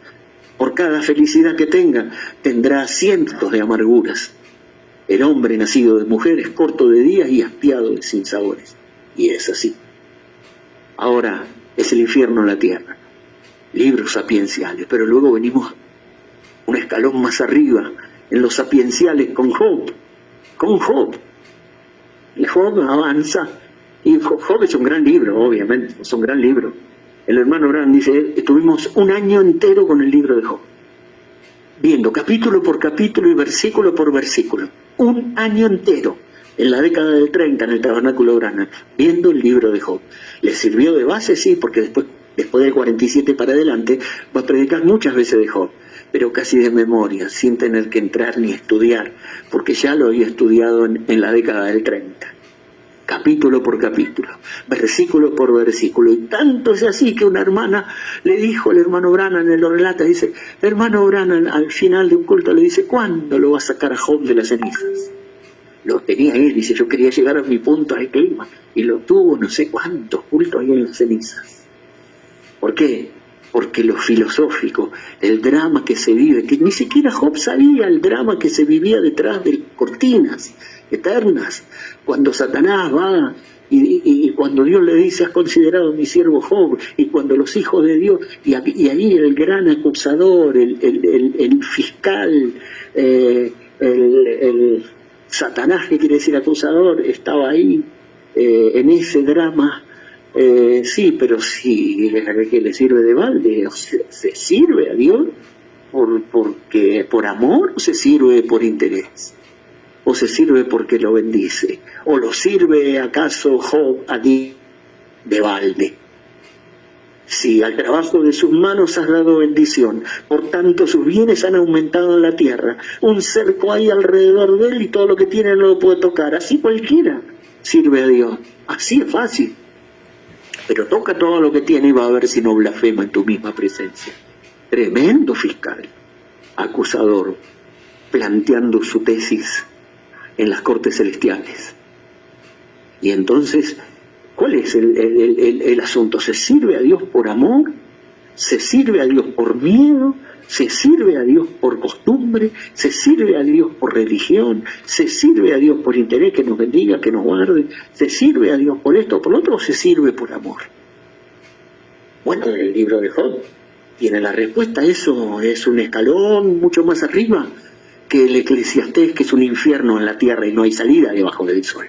Por cada felicidad que tenga, tendrá cientos de amarguras. El hombre nacido de mujer es corto de días y hastiado de sinsabores. Y es así. Ahora es el infierno en la tierra. Libros sapienciales, pero luego venimos un escalón más arriba, en los sapienciales con Job. Y Job avanza, y Job es un gran libro, obviamente, es un gran libro. El hermano Branham dice, estuvimos un año entero con el libro de Job, viendo capítulo por capítulo y versículo por versículo. Un año entero, en la década del 30 en el Tabernáculo Branham, viendo el libro de Job. ¿Le sirvió de base? Sí, porque después del 47 para adelante va a predicar muchas veces de Job, pero casi de memoria, sin tener que entrar ni estudiar, porque ya lo había estudiado en la década del 30. Capítulo por capítulo, versículo por versículo, y tanto es así que una hermana le dijo al hermano Branham, él lo relata, dice, el hermano Branham al final de un culto le dice, ¿cuándo lo va a sacar a Job de las cenizas? Lo tenía él, dice, yo quería llegar a mi punto de clima, y lo tuvo no sé cuántos cultos ahí en las cenizas. ¿Por qué? Porque lo filosófico, el drama que se vive, que ni siquiera Job sabía el drama que se vivía detrás de cortinas eternas, cuando Satanás va y cuando Dios le dice, has considerado mi siervo Job, y cuando los hijos de Dios, y ahí el gran acusador, el fiscal, el Satanás, que quiere decir acusador, estaba ahí en ese drama. Sí, pero sí, que le sirve de balde, ¿se sirve a Dios porque por amor, o se sirve por interés? ¿O se sirve porque lo bendice? ¿O lo sirve acaso Job a Dios de balde? Si al trabajo de sus manos has dado bendición, por tanto sus bienes han aumentado en la tierra, un cerco hay alrededor de él y todo lo que tiene no lo puede tocar. Así cualquiera sirve a Dios, así es fácil. Pero toca todo lo que tiene y va a ver si no blasfema en tu misma presencia. Tremendo fiscal, acusador, planteando su tesis en las cortes celestiales. Y entonces, ¿cuál es el asunto? ¿Se sirve a Dios por amor? ¿Se sirve a Dios por miedo? ¿Se sirve a Dios por costumbre? ¿Se sirve a Dios por religión? ¿Se sirve a Dios por interés, que nos bendiga, que nos guarde? ¿Se sirve a Dios por esto o por lo otro, o se sirve por amor? Bueno, el libro de Job tiene la respuesta. Eso es un escalón mucho más arriba que el Eclesiastés, que es un infierno en la tierra y no hay salida debajo del sol.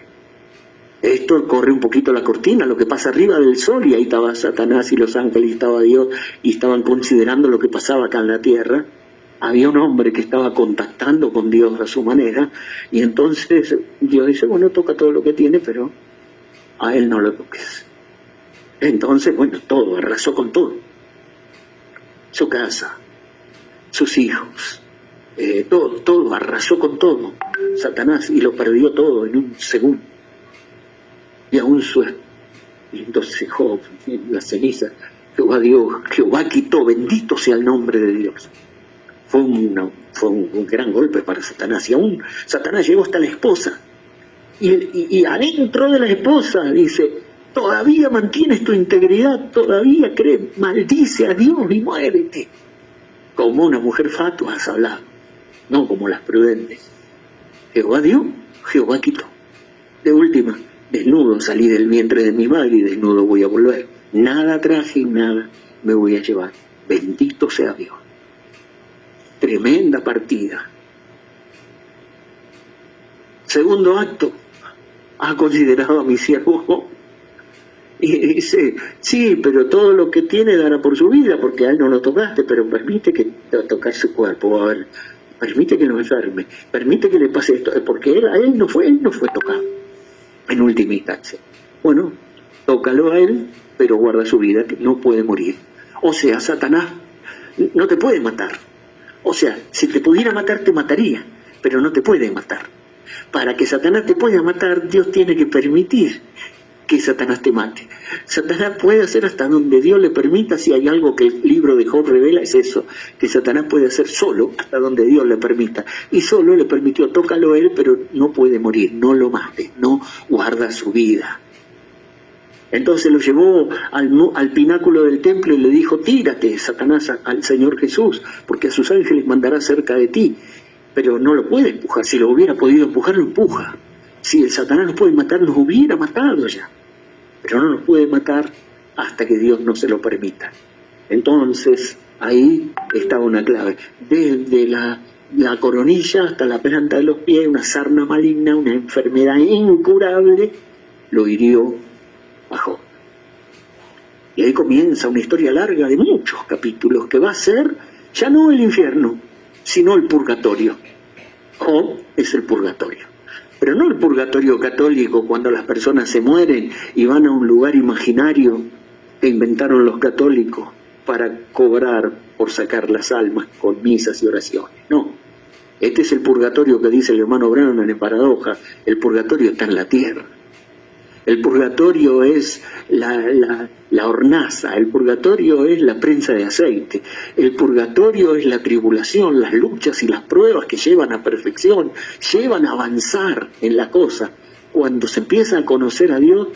Esto corre un poquito la cortina, lo que pasa arriba del sol, y ahí estaba Satanás y los ángeles, y estaba Dios, y estaban considerando lo que pasaba acá en la tierra. Había un hombre que estaba contactando con Dios a su manera, y entonces Dios dice, bueno, toca todo lo que tiene, pero a él no lo toques. Entonces, bueno, todo, arrasó con todo. Su casa, sus hijos, todo, arrasó con todo. Satanás, y lo perdió todo en un segundo. Y aún y entonces Job, en la ceniza, Jehová dio, Jehová quitó, bendito sea el nombre de Dios. Fue un gran golpe para Satanás, y aún Satanás llegó hasta la esposa, y adentro de la esposa dice, todavía mantienes tu integridad, todavía crees, maldice a Dios y muérete. Como una mujer fatua has hablado, no como las prudentes. Jehová dio, Jehová quitó. De última, desnudo salí del vientre de mi madre y desnudo voy a volver. Nada traje y nada me voy a llevar. Bendito sea Dios. Tremenda partida. Segundo acto. ¿Ha considerado a mi siervo Job? Y dice, sí, pero todo lo que tiene dará por su vida, porque a él no lo tocaste, pero permite que tocar su cuerpo, a ver, permite que lo enferme, permite que le pase esto, porque él no fue tocado en última instancia. Bueno, tócalo a él, pero guarda su vida, que no puede morir. O sea, Satanás no te puede matar. O sea, si te pudiera matar, te mataría, pero no te puede matar. Para que Satanás te pueda matar, Dios tiene que permitir que Satanás te mate. Satanás puede hacer hasta donde Dios le permita. Si hay algo que el libro de Job revela, es eso, que Satanás puede hacer solo hasta donde Dios le permita, y solo le permitió, tócalo él, pero no puede morir, no lo mate, no guarda su vida. Entonces lo llevó al pináculo del templo y le dijo, tírate, Satanás, al Señor Jesús, porque a sus ángeles mandará cerca de ti. Pero no lo puede empujar. Si lo hubiera podido empujar, lo empuja. Si el Satanás nos puede matar, nos hubiera matado ya. Pero no nos puede matar hasta que Dios no se lo permita. Entonces, ahí estaba una clave. Desde la coronilla hasta la planta de los pies, una sarna maligna, una enfermedad incurable, lo hirió a Job. Y ahí comienza una historia larga de muchos capítulos, que va a ser ya no el infierno, sino el purgatorio. Job es el purgatorio. Pero no el purgatorio católico, cuando las personas se mueren y van a un lugar imaginario que inventaron los católicos para cobrar por sacar las almas con misas y oraciones. No, este es el purgatorio que dice el hermano Branham en Paradoja. El purgatorio está en la tierra. El purgatorio es la hornaza, el purgatorio es la prensa de aceite, el purgatorio es la tribulación, las luchas y las pruebas que llevan a perfección, llevan a avanzar en la cosa. Cuando se empieza a conocer a Dios,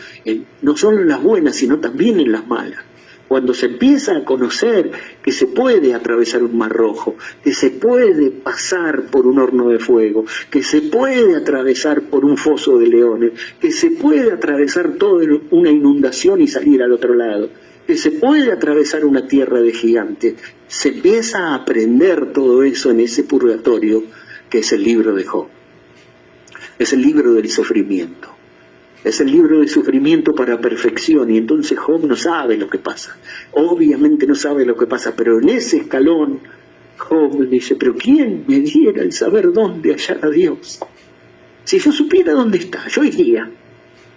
no solo en las buenas, sino también en las malas. Cuando se empieza a conocer que se puede atravesar un mar rojo, que se puede pasar por un horno de fuego, que se puede atravesar por un foso de leones, que se puede atravesar toda una inundación y salir al otro lado, que se puede atravesar una tierra de gigantes, se empieza a aprender todo eso en ese purgatorio que es el libro de Job. Es el libro del sufrimiento. Es el libro de sufrimiento para perfección, y entonces Job no sabe lo que pasa. Obviamente no sabe lo que pasa, pero en ese escalón Job dice, pero ¿quién me diera el saber dónde hallar a Dios? Si yo supiera dónde está, yo iría,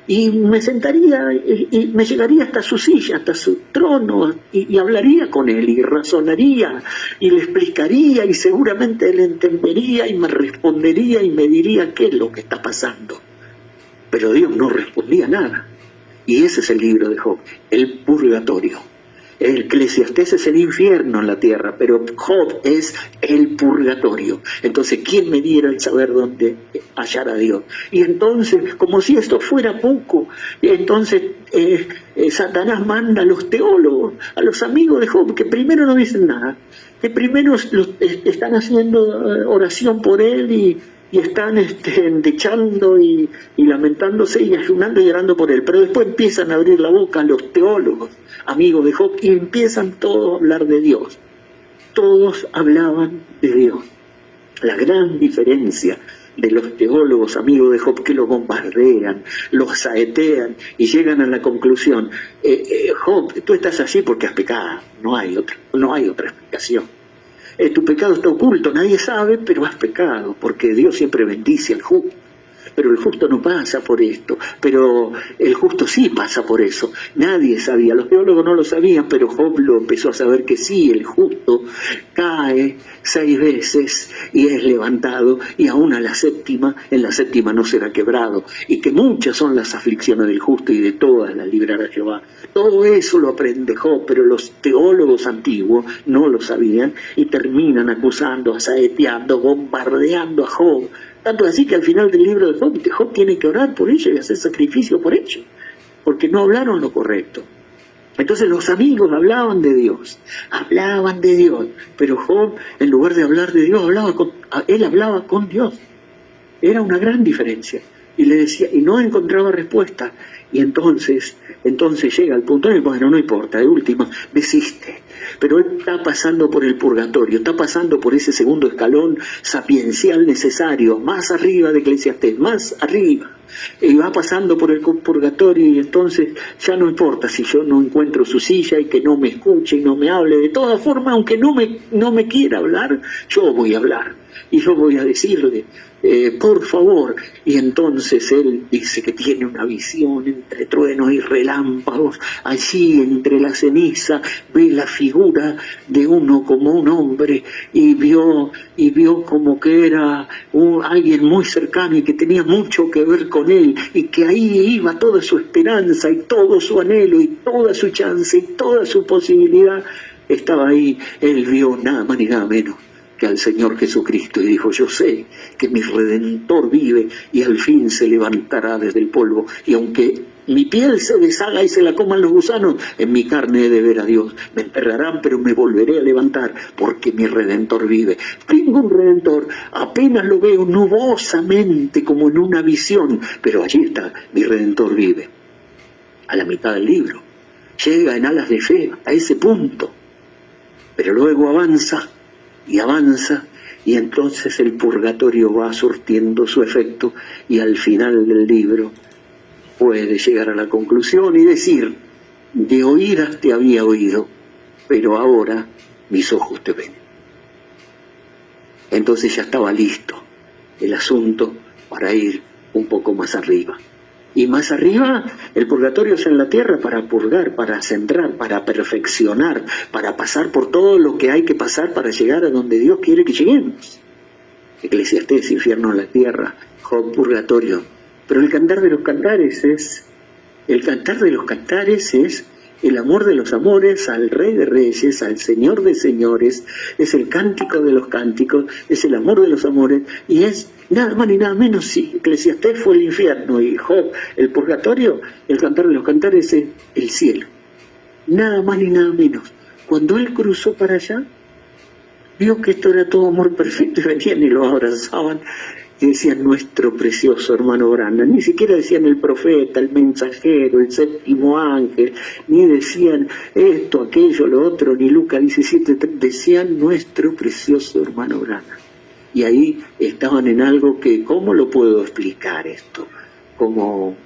y me sentaría, y me llegaría hasta su silla, hasta su trono, y hablaría con él, y razonaría, y le explicaría, y seguramente él entendería, y me respondería, y me diría qué es lo que está pasando. Pero Dios no respondía nada. Y ese es el libro de Job, el purgatorio. El Eclesiastés es el infierno en la tierra, pero Job es el purgatorio. Entonces, ¿quién me diera el saber dónde hallar a Dios? Y entonces, como si esto fuera poco, entonces Satanás manda a los teólogos, a los amigos de Job, que primero no dicen nada, que primero están haciendo oración por él y están endechando y lamentándose y ayunando y llorando por él. Pero después empiezan a abrir la boca los teólogos, amigos de Job, y empiezan todos a hablar de Dios. Todos hablaban de Dios. La gran diferencia de los teólogos amigos de Job, que lo bombardean, los saetean y llegan a la conclusión, Job, tú estás así porque has pecado, no hay otra explicación. Tu pecado está oculto, nadie sabe, pero has pecado, porque Dios siempre bendice al justo. Pero el justo no pasa por esto, pero el justo sí pasa por eso. Nadie sabía, los teólogos no lo sabían, pero Job lo empezó a saber que sí, el justo cae 6 veces y es levantado, y aún en la séptima no será quebrado, y que muchas son las aflicciones del justo y de todas las librará Jehová. Todo eso lo aprende Job, pero los teólogos antiguos no lo sabían y terminan acusando, asaeteando, bombardeando a Job. Tanto así que al final del libro de Job tiene que orar por ellos y hacer sacrificio por ellos, porque no hablaron lo correcto. Entonces los amigos hablaban de Dios, pero Job, en lugar de hablar de Dios, él hablaba con Dios. Era una gran diferencia. Y le decía, y no encontraba respuesta. Y entonces llega al punto, bueno, no importa, de última, desiste. Pero él está pasando por el purgatorio, está pasando por ese segundo escalón sapiencial necesario, más arriba de Eclesiastés, más arriba. Y va pasando por el purgatorio, y entonces ya no importa si yo no encuentro su silla y que no me escuche y no me hable. De todas formas, aunque no me quiera hablar, yo voy a hablar. Y yo voy a decirle, por favor. Y entonces él dice que tiene una visión entre truenos y relámpagos. Allí entre la ceniza ve la figura de uno como un hombre, y vio como que era alguien muy cercano y que tenía mucho que ver con él, y que ahí iba toda su esperanza y todo su anhelo y toda su chance y toda su posibilidad. Estaba ahí. Él vio nada más ni nada menos que al Señor Jesucristo, y dijo, yo sé que mi Redentor vive y al fin se levantará desde el polvo, y aunque mi piel se deshaga y se la coman los gusanos, en mi carne he de ver a Dios. Me enterrarán, pero me volveré a levantar, porque mi Redentor vive. Tengo un Redentor, apenas lo veo nubosamente como en una visión, pero allí está, mi Redentor vive. A la mitad del libro llega en alas de fe a ese punto, pero luego avanza, y entonces el purgatorio va surtiendo su efecto, y al final del libro puede llegar a la conclusión y decir, de oídas te había oído, pero ahora mis ojos te ven. Entonces ya estaba listo el asunto para ir un poco más arriba. Y más arriba, el purgatorio es en la tierra para purgar, para centrar, para perfeccionar, para pasar por todo lo que hay que pasar para llegar a donde Dios quiere que lleguemos. Eclesiastés, infierno en la tierra, Job, purgatorio. Pero el cantar de los cantares es el amor de los amores al Rey de Reyes, al Señor de Señores, es el cántico de los cánticos, es el amor de los amores, y es nada más ni nada menos. Si Eclesiastés fue el infierno y Job el purgatorio, el cantar de los cantares es el cielo. Nada más ni nada menos. Cuando él cruzó para allá, vio que esto era todo amor perfecto y venían y lo abrazaban y decían: nuestro precioso hermano Branham. Ni siquiera decían el profeta, el mensajero, el séptimo ángel, ni decían esto, aquello, lo otro, ni Lucas 17, decían nuestro precioso hermano Branham. Y ahí estaban en algo que, ¿cómo lo puedo explicar esto? Como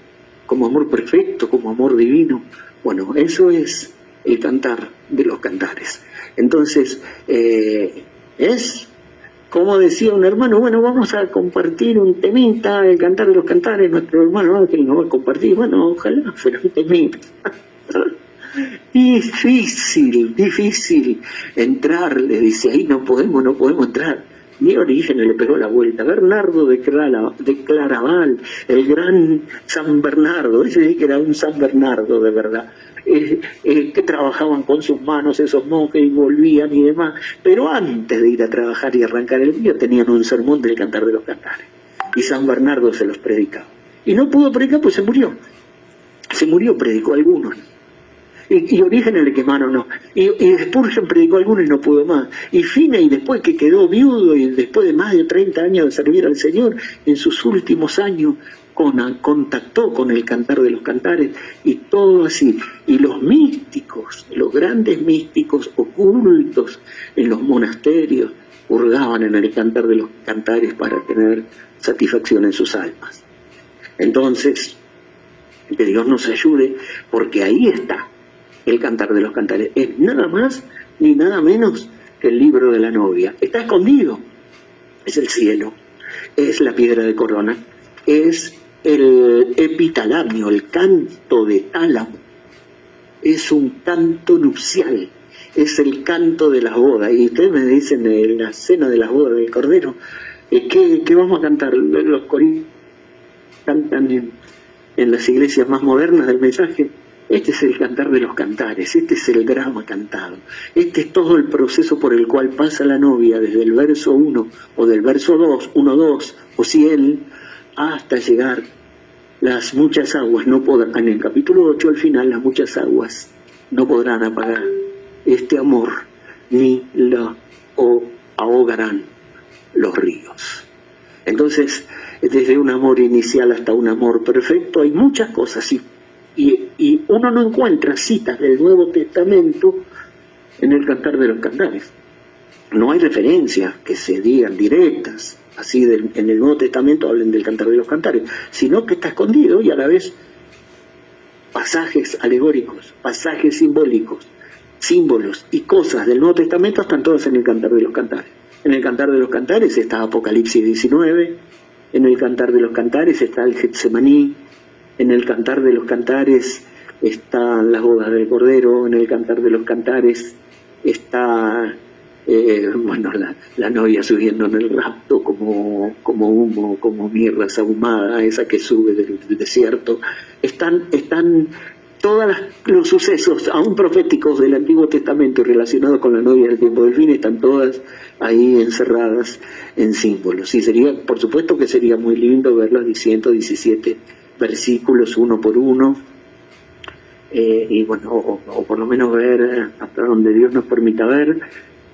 amor perfecto, como amor divino. Bueno, eso es el cantar de los cantares. Entonces, es como decía un hermano: bueno, vamos a compartir un temita, el cantar de los cantares, nuestro hermano Ángel nos va a compartir. Bueno, ojalá fuera un temita. Difícil entrarle, dice, ahí no podemos entrar. Ni Orígenes le pegó la vuelta. Bernardo de Claraval, el gran San Bernardo, ese sí que era un San Bernardo de verdad, que trabajaban con sus manos esos monjes y volvían y demás, pero antes de ir a trabajar y arrancar el día tenían un sermón del cantar de los cantares, y San Bernardo se los predicaba. Y no pudo predicar, pues se murió, predicó algunos. Y Orígenes le quemaron, no. Y Spurgeon predicó algunos y no pudo más. Y Finney, después que quedó viudo y después de más de 30 años de servir al Señor, en sus últimos años contactó con el cantar de los cantares, y todo así. Y los místicos, los grandes místicos ocultos en los monasterios, hurgaban en el cantar de los cantares para tener satisfacción en sus almas. Entonces, que Dios nos ayude, porque ahí está el cantar de los cantares. Es nada más ni nada menos que el libro de la novia. Está escondido. Es el cielo, es la piedra de corona, es el epitalamio, el canto de tálamo, es un canto nupcial, es el canto de las bodas. Y ustedes me dicen en la cena de las bodas del Cordero, ¿qué vamos a cantar? Los coristas cantan en las iglesias más modernas del mensaje. Este es el cantar de los cantares, este es el drama cantado, este es todo el proceso por el cual pasa la novia desde el verso 1 o del verso 2, 1, 2 o 100, hasta llegar. Las muchas aguas no podrán, en el capítulo 8 al final, las muchas aguas no podrán apagar este amor, ni lo ahogarán los ríos. Entonces, desde un amor inicial hasta un amor perfecto hay muchas cosas, y uno no encuentra citas del Nuevo Testamento en el cantar de los cantares. No hay referencias que se digan directas, así en el Nuevo Testamento hablen del cantar de los cantares, sino que está escondido, y a la vez pasajes alegóricos, pasajes simbólicos, símbolos y cosas del Nuevo Testamento están todas en el cantar de los cantares. En el cantar de los cantares está Apocalipsis 19, en el cantar de los cantares está el Getsemaní, en el cantar de los cantares están las bodas del Cordero, en el cantar de los cantares está la novia subiendo en el rapto como humo, como mirra sahumada, esa que sube del desierto. Están todos los sucesos, aún proféticos del Antiguo Testamento relacionados con la novia del tiempo del fin, están todas ahí encerradas en símbolos. Y sería, por supuesto que sería muy lindo verlos diciendo 17 versículos uno por uno, y bueno, o por lo menos ver hasta donde Dios nos permita ver,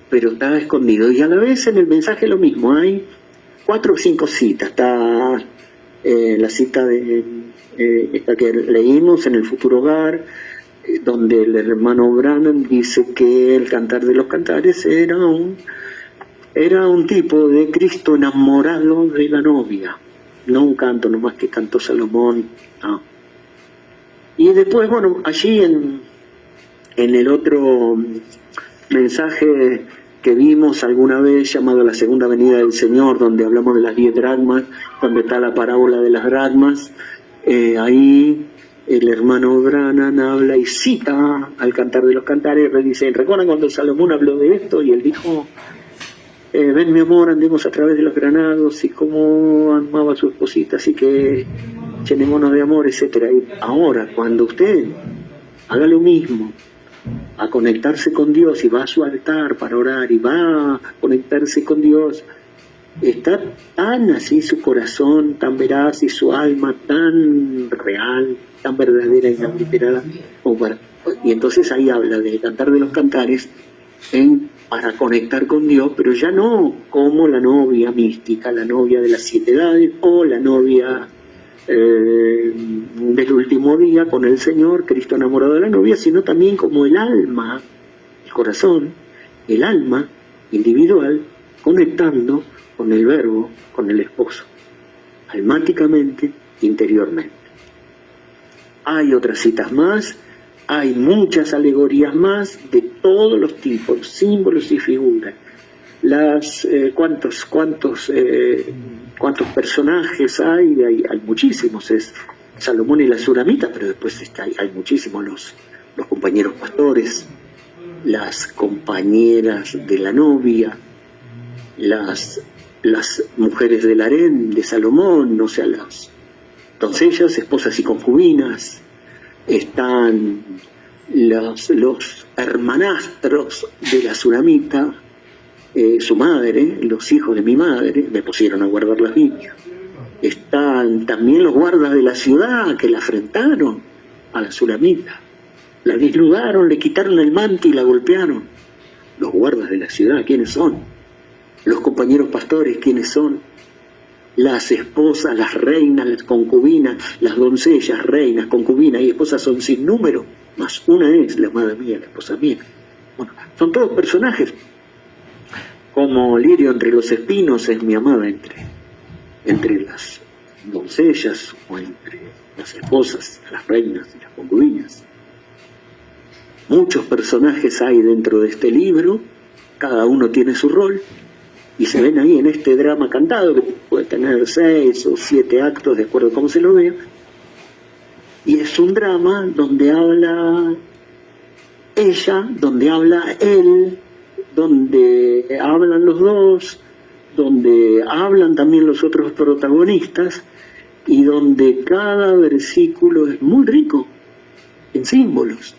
pero está escondido. Y a la vez en el mensaje lo mismo, hay 4 o 5 citas. Está la cita de esta que leímos en el Futuro Hogar, donde el hermano Branham dice que el cantar de los cantares era un tipo de Cristo enamorado de la novia, no un canto nomás que cantó Salomón, no. Y después, bueno, allí en el otro mensaje que vimos alguna vez, llamado La Segunda Venida del Señor, donde hablamos de las 10 dracmas, donde está la parábola de las dracmas. Ahí el hermano Branham habla y cita al Cantar de los Cantares, y dice, ¿recuerdan cuando Salomón habló de esto? Y él dijo, ven mi amor, andemos a través de los granados, y cómo amaba a su esposita, así que llenémonos de amor, etcétera. Y ahora, cuando usted haga lo mismo, a conectarse con Dios, y va a su altar para orar, y va a conectarse con Dios, está tan así su corazón, tan veraz, y su alma tan real, tan verdadera y tan literal, y entonces ahí habla del Cantar de los Cantares para conectar con Dios, pero ya no como la novia mística, la novia de las 7 edades, o la novia del último día con el Señor, Cristo enamorado de la novia, sino también como el alma, el corazón, el alma individual, conectando con el Verbo, con el esposo, almáticamente, interiormente. Hay otras citas más, hay muchas alegorías más de todos los tipos, símbolos y figuras. ¿Cuántos personajes hay? Hay muchísimos, es Salomón y la Sulamita, pero después hay muchísimos los compañeros pastores, las compañeras de la novia, las mujeres del harén de Salomón, o sea, las doncellas, esposas y concubinas. Están los hermanastros de la Sulamita, su madre, los hijos de mi madre, me pusieron a guardar las viñas. Están también los guardas de la ciudad que la afrentaron a la Sulamita, la desnudaron, le quitaron el manto y la golpearon. Los guardas de la ciudad, ¿quiénes son? Los compañeros pastores, ¿quiénes son? Las esposas, las reinas, las concubinas, las doncellas, reinas, concubinas y esposas son sin número, más una es la amada mía, la esposa mía. Bueno, son todos personajes. Como lirio entre los espinos es mi amada entre las doncellas, o entre las esposas, las reinas y las concubinas. Muchos personajes hay dentro de este libro, cada uno tiene su rol, y se ven ahí en este drama cantado, que puede tener 6 o 7 actos, de acuerdo a cómo se lo vea, y es un drama donde habla ella, donde habla él, donde hablan los dos, donde hablan también los otros protagonistas, y donde cada versículo es muy rico en símbolos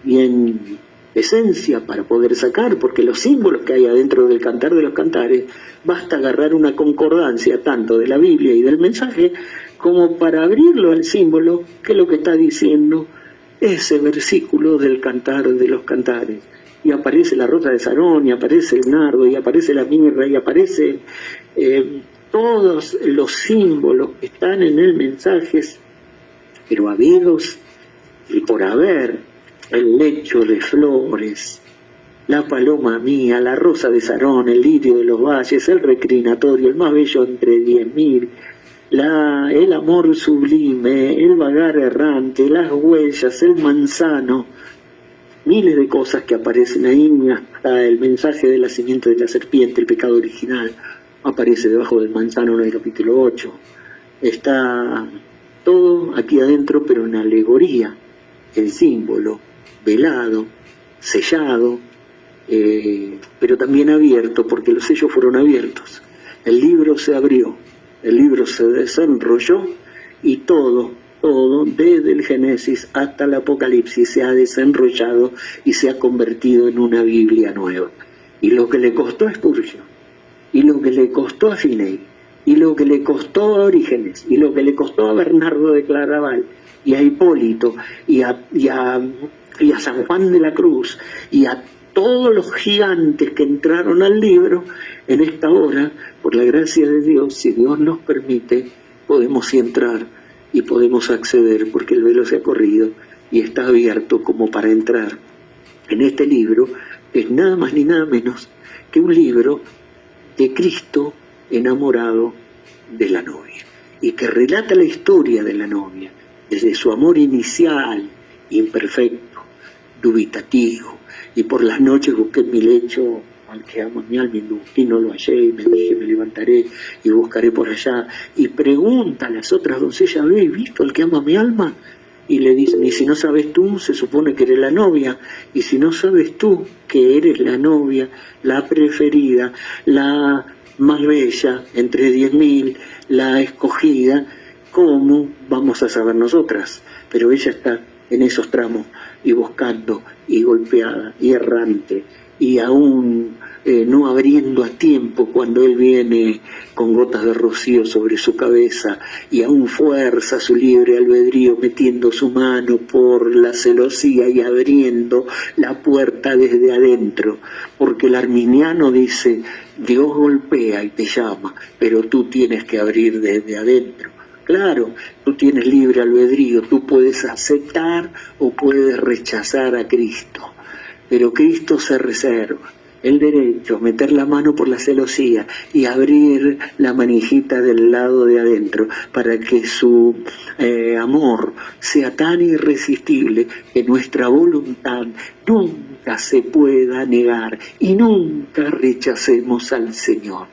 y en esencia para poder sacar, porque los símbolos que hay adentro del Cantar de los Cantares, basta agarrar una concordancia tanto de la Biblia y del mensaje como para abrirlo al símbolo, que es lo que está diciendo ese versículo del Cantar de los Cantares. Y aparece la rosa de Sarón, y aparece el nardo, y aparece la mirra, y aparece todos los símbolos que están en el mensaje, pero habidos y por haber, el lecho de flores, la paloma mía, la rosa de Sarón, el lirio de los valles, el reclinatorio, el más bello entre 10.000, el amor sublime, el vagar errante, las huellas, el manzano, miles de cosas que aparecen ahí, hasta el mensaje de la simiente de la serpiente, el pecado original, aparece debajo del manzano en el capítulo 8. Está todo aquí adentro, pero en alegoría, el símbolo, velado, sellado, pero también abierto, porque los sellos fueron abiertos. El libro se abrió, el libro se desenrolló, y todo, desde el Génesis hasta el Apocalipsis, se ha desenrollado y se ha convertido en una Biblia nueva. Y lo que le costó a Spurgeon, y lo que le costó a Finney, y lo que le costó a Orígenes, y lo que le costó a Bernardo de Claraval, y a Hipólito, y a San Juan de la Cruz, y a todos los gigantes que entraron al libro, en esta hora, por la gracia de Dios, si Dios nos permite, podemos entrar y podemos acceder, porque el velo se ha corrido y está abierto como para entrar en este libro, que es nada más ni nada menos que un libro de Cristo enamorado de la novia, y que relata la historia de la novia, desde su amor inicial, imperfecto, dubitativo, y por las noches busqué en mi lecho al que amo mi alma y no lo hallé, y me dije, me levantaré y buscaré por allá. Y pregunta a las otras doncellas, ¿habéis visto al que ama mi alma? Y le dicen, y si no sabes tú, se supone que eres la novia, y si no sabes tú que eres la novia, la preferida, la más bella, entre 10.000, la escogida, ¿cómo vamos a saber nosotras? Pero ella está en esos tramos, y buscando, y golpeada, y errante, y aún no abriendo a tiempo cuando él viene con gotas de rocío sobre su cabeza, y aún fuerza su libre albedrío metiendo su mano por la celosía y abriendo la puerta desde adentro, porque el arminiano dice, Dios golpea y te llama, pero tú tienes que abrir desde adentro. Claro, tú tienes libre albedrío, tú puedes aceptar o puedes rechazar a Cristo, pero Cristo se reserva el derecho a meter la mano por la celosía y abrir la manijita del lado de adentro para que su amor sea tan irresistible que nuestra voluntad nunca se pueda negar y nunca rechacemos al Señor.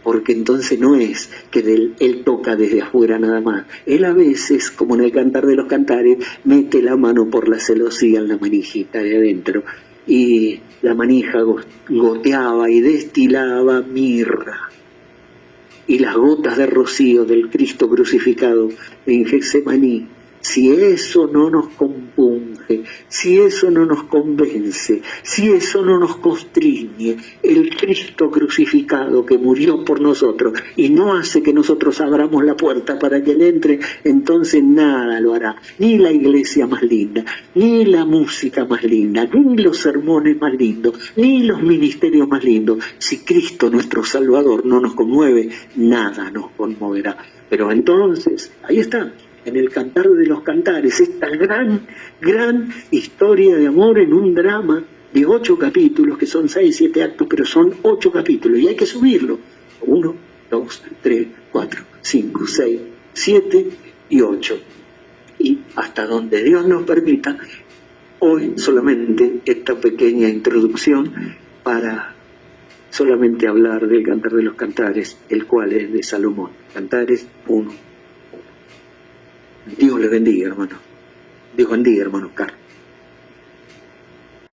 Porque entonces no es que él toca desde afuera nada más. Él a veces, como en el Cantar de los Cantares, mete la mano por la celosía en la manijita de adentro. Y la manija goteaba y destilaba mirra. Y las gotas de rocío del Cristo crucificado en Getsemaní, si eso no nos compunge, si eso no nos convence, si eso no nos constriñe, el Cristo crucificado que murió por nosotros y no hace que nosotros abramos la puerta para que él entre, entonces nada lo hará, ni la iglesia más linda, ni la música más linda, ni los sermones más lindos, ni los ministerios más lindos. Si Cristo nuestro Salvador no nos conmueve, nada nos conmoverá. Pero entonces, ahí está, en el Cantar de los Cantares, esta gran historia de amor en un drama de 8 capítulos, que son 6, 7 actos, pero son 8 capítulos, y hay que subirlo. 1, 2, 3, 4, 5, 6, 7 y 8. Y hasta donde Dios nos permita, hoy solamente esta pequeña introducción para solamente hablar del Cantar de los Cantares, el cual es de Salomón. Cantares 1. Dios le bendiga, hermano. Dios bendiga, hermano Carlos.